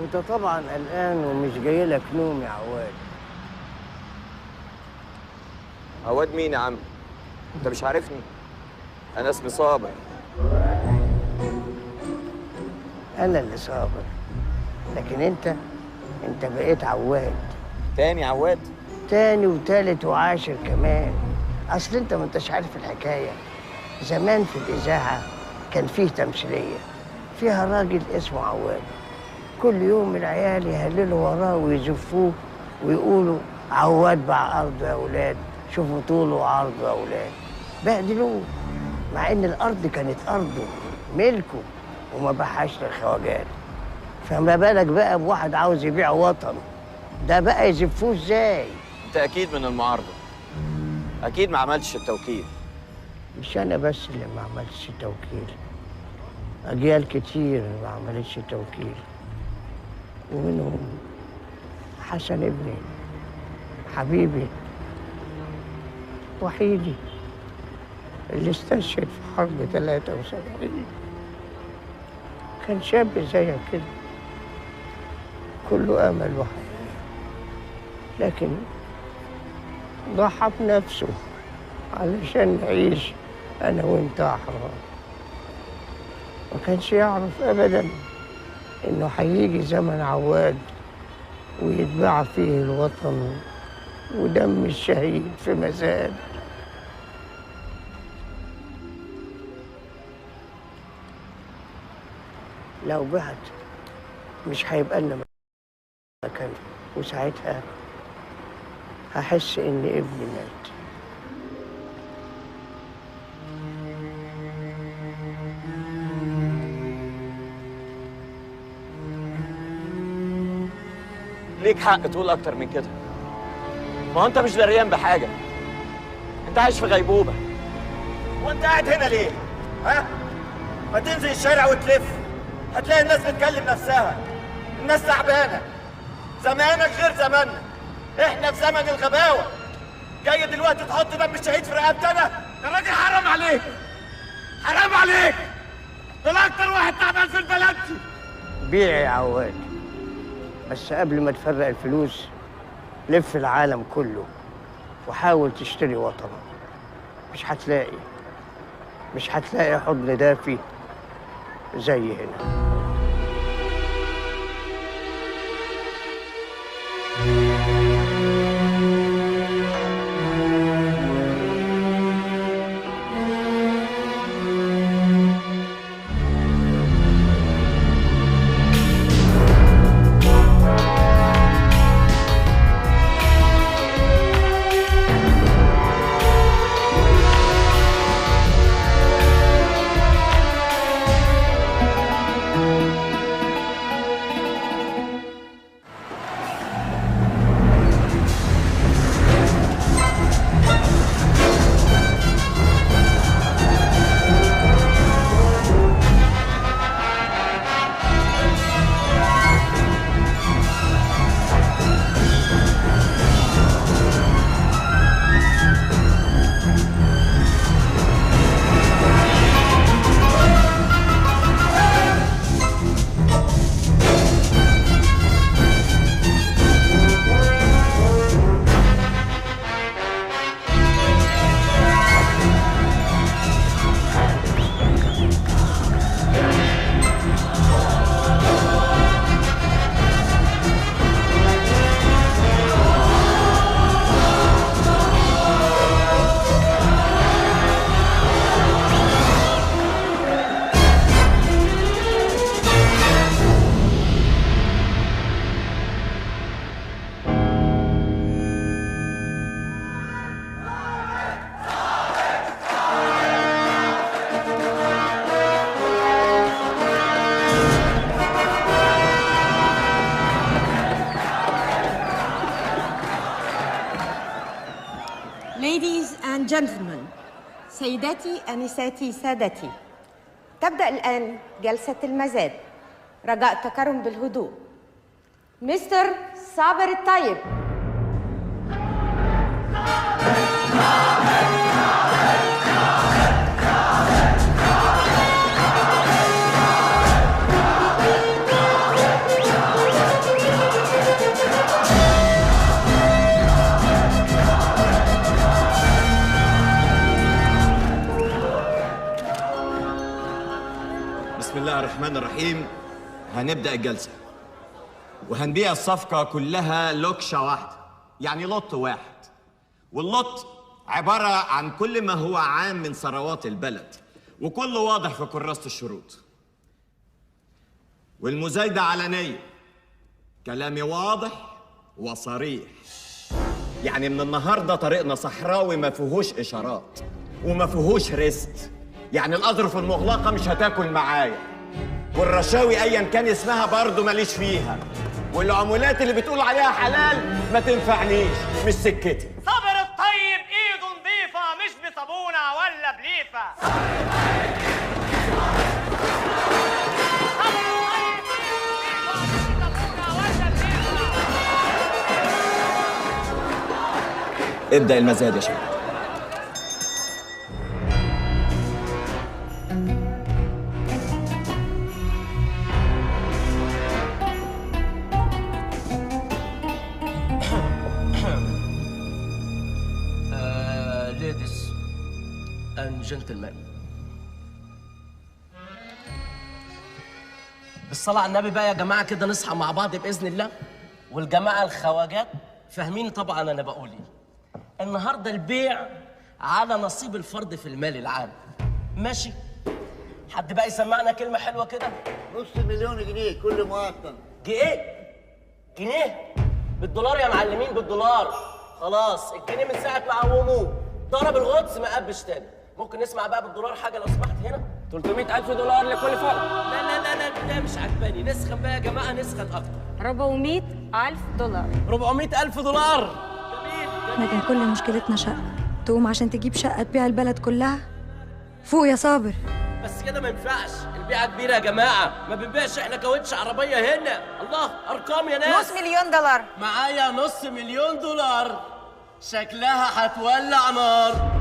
انت طبعا قلقان ومش جاي لك نوم يا عواد. عواد مين يا عم؟ انت مش عارفني؟ انا اسمي صابر. انا اللي صابر، لكن انت بقيت عواد. تاني عواد؟ تاني وتالت وعاشر كمان. اصل انت ما انتش عارف الحكايه. زمان في الاذاعه كان فيه تمثيليه فيها راجل اسمه عواد، كل يوم العيال يهللوا وراه ويزفوه ويقولوا عواد باع ارضه يا اولاد، شوفوا طوله وعرضه يا اولاد. بهدلوه مع ان الارض كانت ارضه ملكه وما باعهاش للخواجات. فما بالك بقى بواحد عاوز يبيع وطنه، ده بقى يزفوه ازاي؟ انت اكيد من المعارضه، اكيد ما عملتش التوكيل. مش انا بس اللي ما عملتش التوكيل، اجيال كتير ما عملتش التوكيل، ومنهم حسن ابني حبيبي وحيدي اللي استشهد في حرب 73. كان شاب زيك كده كله امل وحياة، لكن ضحى بنفسه علشان نعيش انا وانت احرار. ما كانش يعرف ابدا انه هيجي زمن عواد ويتباع فيه الوطن ودم الشهيد في مزاد. لو بعت مش هيبقى لنا مكان، وساعتها هحس ان ابني مات. ليك حق تقول اكتر من كده، ما هو انت مش دريان بحاجه، انت عايش في غيبوبه. وانت قاعد هنا ليه؟ ها؟ ما تنزل الشارع وتلف، هتلاقي الناس بتكلم نفسها، الناس تعبانه. زمانك غير زماننا، احنا في زمن الغباوه. جاي دلوقتي تحط دم الشهيد في رقبتنا؟ يا راجل حرام عليك، حرام عليك، دول اكتر واحد تعبان في البلد دي. بيع يا عواد، بس قبل ما تفرق الفلوس لف العالم كله وحاول تشتري وطنك. مش هتلاقي حضن دافي زي هنا. Ladies and gentlemen, سيداتي أنساتي سادتي، تبدأ الآن جلسة المزاد. رجاء التكرم بالهدوء. مستر صابر الطيب. بسم الله الرحمن الرحيم. هنبدأ الجلسة وهنبيع الصفقة كلها لوكشة واحدة، يعني لوت واحد، واللوت عبارة عن كل ما هو عام من ثروات البلد وكله واضح في كراسة الشروط. والمزايدة علنية، كلامي واضح وصريح. يعني من النهاردة طريقنا صحراوي ما فيهوش إشارات وما فيهوش ريست، يعني الأظرف المغلقة مش هتاكل معايا، والرشاوي أيا كان اسمها برضه ماليش فيها، والعمولات اللي بتقول عليها حلال ما تنفعنيش، مش سكتي. صابر الطيب ايده نظيفة مش بصابونة ولا بليفة. ابدأ المزاد يا شباب. ladies and gentlemen، الصلاة على النبي بقى يا جماعة كده، نصحى مع بعض بإذن الله. والجماعة الخواجات فاهمين طبعا أنا بقول إيه. النهارده البيع على نصيب الفرد في المال العام، ماشي؟ حد بقى يسمعنا كلمة حلوة كده؟ نص مليون جنيه كل مواطن. جنيه؟ بالدولار يا معلمين، بالدولار. خلاص الجنيه من ساعة ما عوموه ضرب الغطس ما قبش تاني. ممكن نسمع بقى بالدولار حاجة لو سمحت هنا؟ 300,000 دولار لكل فرد. لا لا لا لا لا مش عجباني، نسخن بقى يا جماعة، نسخن أكتر. 400,000 دولار. 400,000 دولار. احنا كان كل مشكلتنا شقة، تقوم عشان تجيب شقة تبيع البلد كلها؟ فوق يا صابر. بس كده ما ينفعش، البيعة كبيرة يا جماعة، ما بنبيعش احنا كاوتش عربية هنا. الله، أرقام يا ناس. نص مليون دولار. معايا نص مليون دولار، شكلها هتولع نار.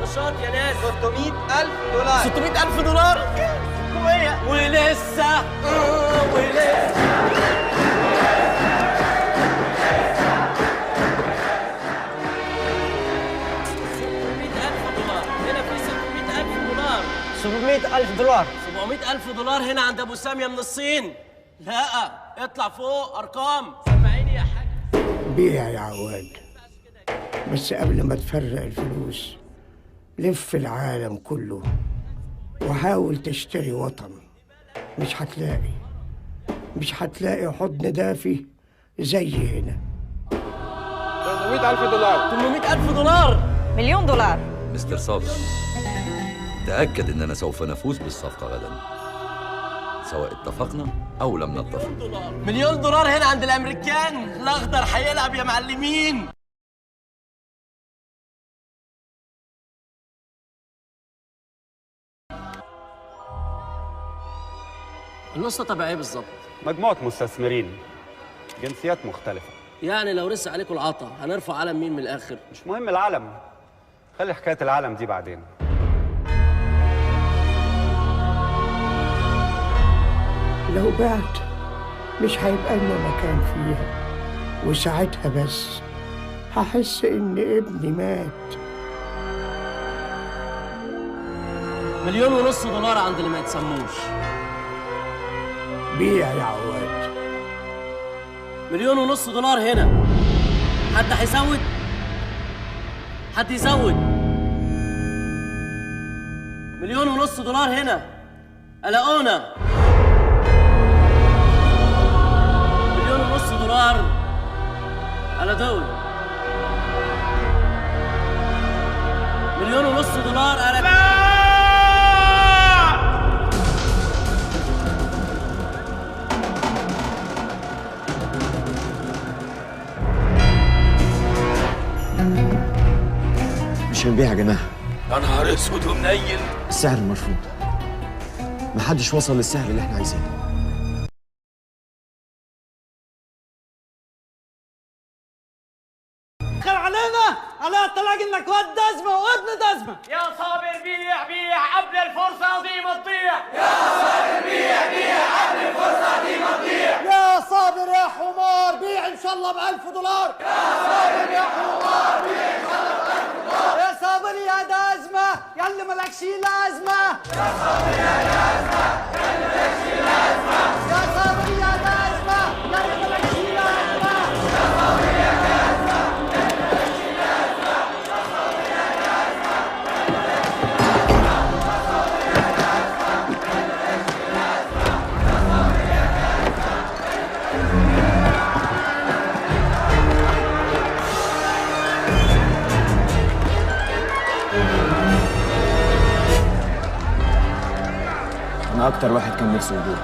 نشاط يا ناس. 600,000 دولار. 600,000 دولار؟ 600 ولسه ولسه. هنا في 600,000 دولار. 700,000 دولار. 700,000 دولار هنا عند أبو سامية من الصين. لا اطلع فوق أرقام، سمعيني يا حاج. بيع يا عواد، بس قبل ما تفرق الفلوس لف العالم كله وحاول تشتري وطن. مش هتلاقي حضن دافي زي هنا. 800,000 دولار. 800,000 دولار. مليون دولار. مستر صابر، تأكد إننا سوف نفوز بالصفقة غدا، سواء اتفقنا أو لم نتفق. مليون دولار هنا عند الأمريكان، الأخضر هيلعب يا معلمين. النص تبع ايه بالظبط؟ مجموعة مستثمرين، جنسيات مختلفة. يعني لو رسى عليكم العطا هنرفع علم مين من الآخر؟ مش مهم العلم، خلي حكاية العلم دي بعدين. لو بعت مش هيبقى لنا مكان فيها، وساعتها بس هحس إن ابني مات. 1.5 مليون دولار عند اللي ما يتسموش. بيع يا عواد. 1.5 مليون دولار هنا. حد هيزود؟ حد يزود؟ 1.5 مليون دولار هنا. قلقونا. 1.5 مليون دولار على دول. 1.5 مليون دولار على بنبيع يا جماعه. يا نهار اسود ومنيل. السعر مرفوض، محدش وصل للسعر اللي احنا عايزينه. علينا الطلاق انك واد دزمه وابن دزمه. يا صابر بيع بيع قبل الفرصه دي ما تضيع. يا صابر بيع بيع قبل الفرصه دي ما تضيع. يا صابر يا حمار بيع ان شاء الله ب$1000. يا صابر يا حمار بيع ان شاء الله ب$1000. يا صابر يا دزمه يا اللي مالكش لازمه. يا صابر يا دزمه يا اللي مالكش لازمه. يا صابر يا دزمه يا اللي مالكش لازمه. يا صابر يا دزمه. أنا أكتر واحد كان نفسه يجيب.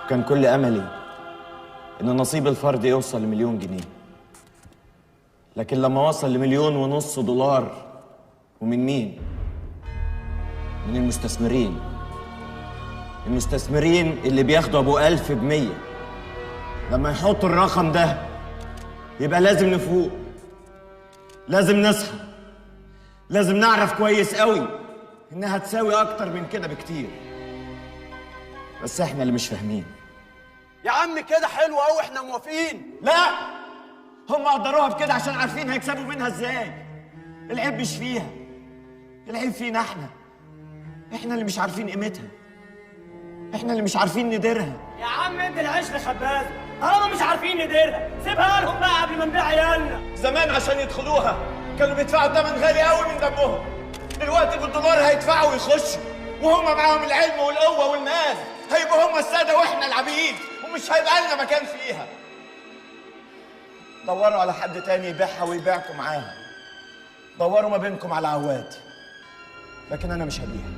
كان كل أملي إن نصيب الفرد يوصل ل1,000,000 جنيه. لكن لما وصل ل1,500,000 ومن مين؟ من المستثمرين. المستثمرين اللي بياخدوا أبو 1000 ب100. لما يحطوا الرقم ده يبقى لازم نفوق، لازم نصحى، لازم نعرف كويس قوي إنها تساوي أكتر من كده بكتير. بس إحنا اللي مش فاهمين. يا عم كده حلو قوي احنا موافقين. لا، هم قدروها بكده عشان عارفين هيكسبوا منها إزاي. العيب مش فيها، العيب فينا إحنا. إحنا اللي مش عارفين قيمتها، إحنا اللي مش عارفين نديرها. يا عم ادي العيش لخبازه، طالما مش عارفين نديرها سيبها لهم بقى قبل ما نبيع عيالنا. زمان عشان يدخلوها كانوا بيدفعوا ثمن غالي قوي من دمهم. دلوقتي بالدولار هيدفعوا ويخشوا، وهم معاهم العلم والقوه والمال. هيبقوا هم الساده واحنا العبيد، ومش هيبقى لنا مكان فيها. دوروا على حد تاني يبيعها ويبيعكم معاها. دوروا ما بينكم على عواد، لكن انا مش هبيعها،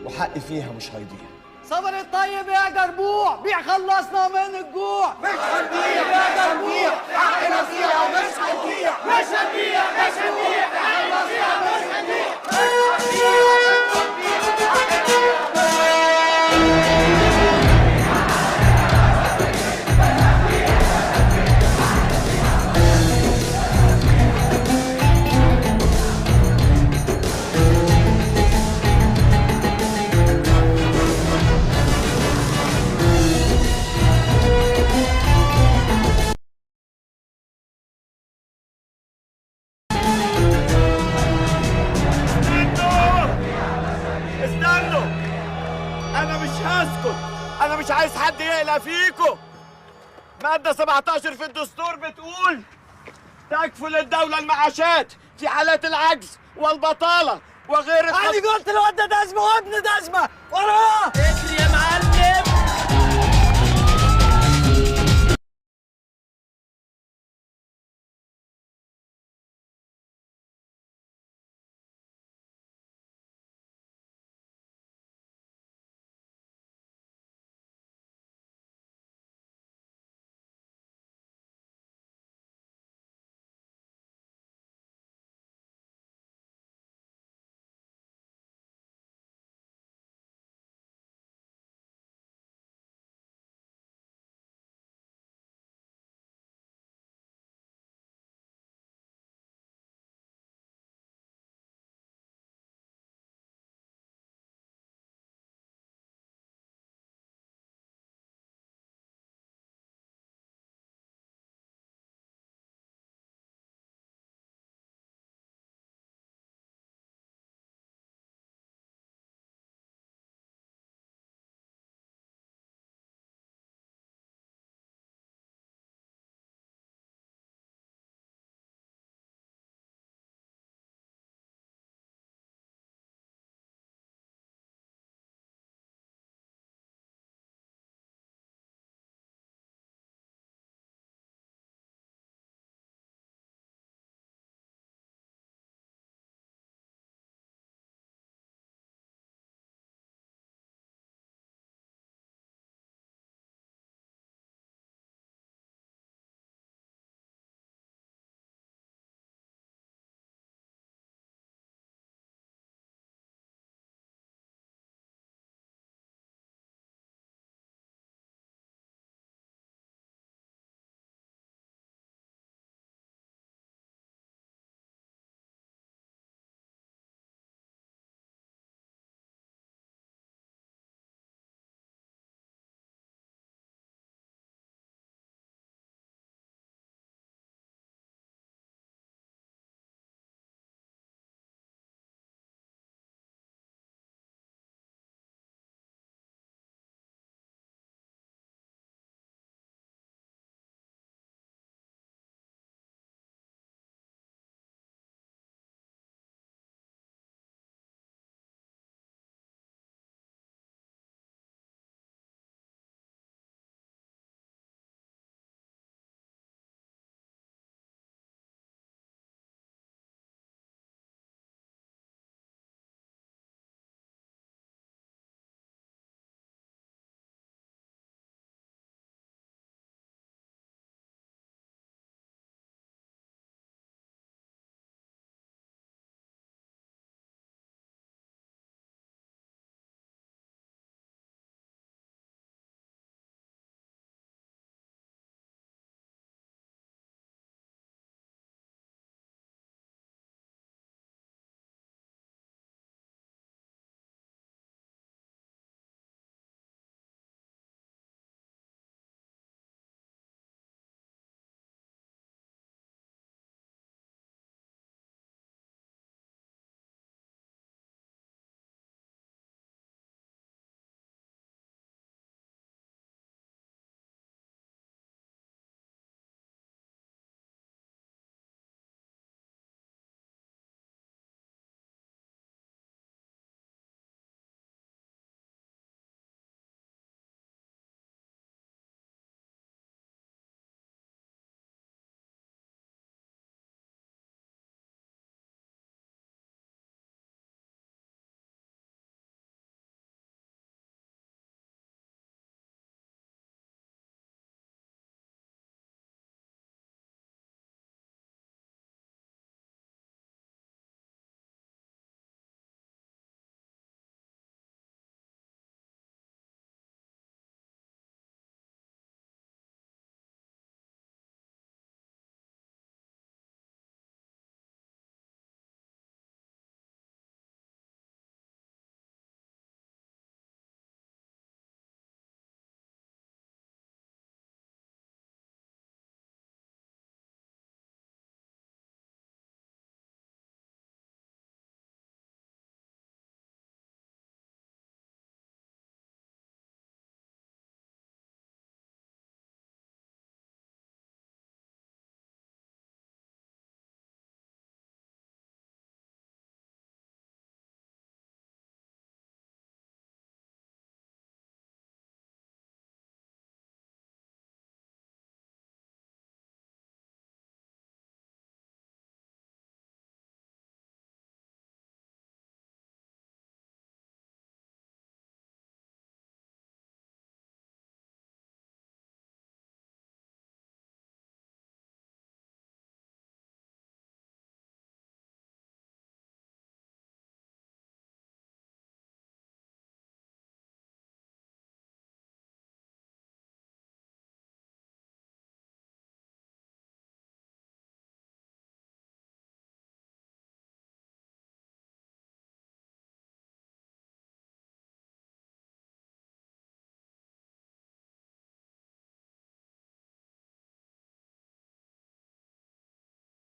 وحقي فيها مش هيضيع. صبر الطيب يا جربوع، بيع خلصنا من الجوع. مش هنبيع يا جربوع، حقنا فيها ومش هنبيع. مش هنبيع مش هنبيع، حقنا فيها مش هنبيع. أنا مش عايز حد يقلق فيكم. مادة 17 في الدستور بتقول تكفل الدولة المعاشات في حالات العجز والبطالة وغير أنا قلت الواد ده دزمة وابن دزمة وراه.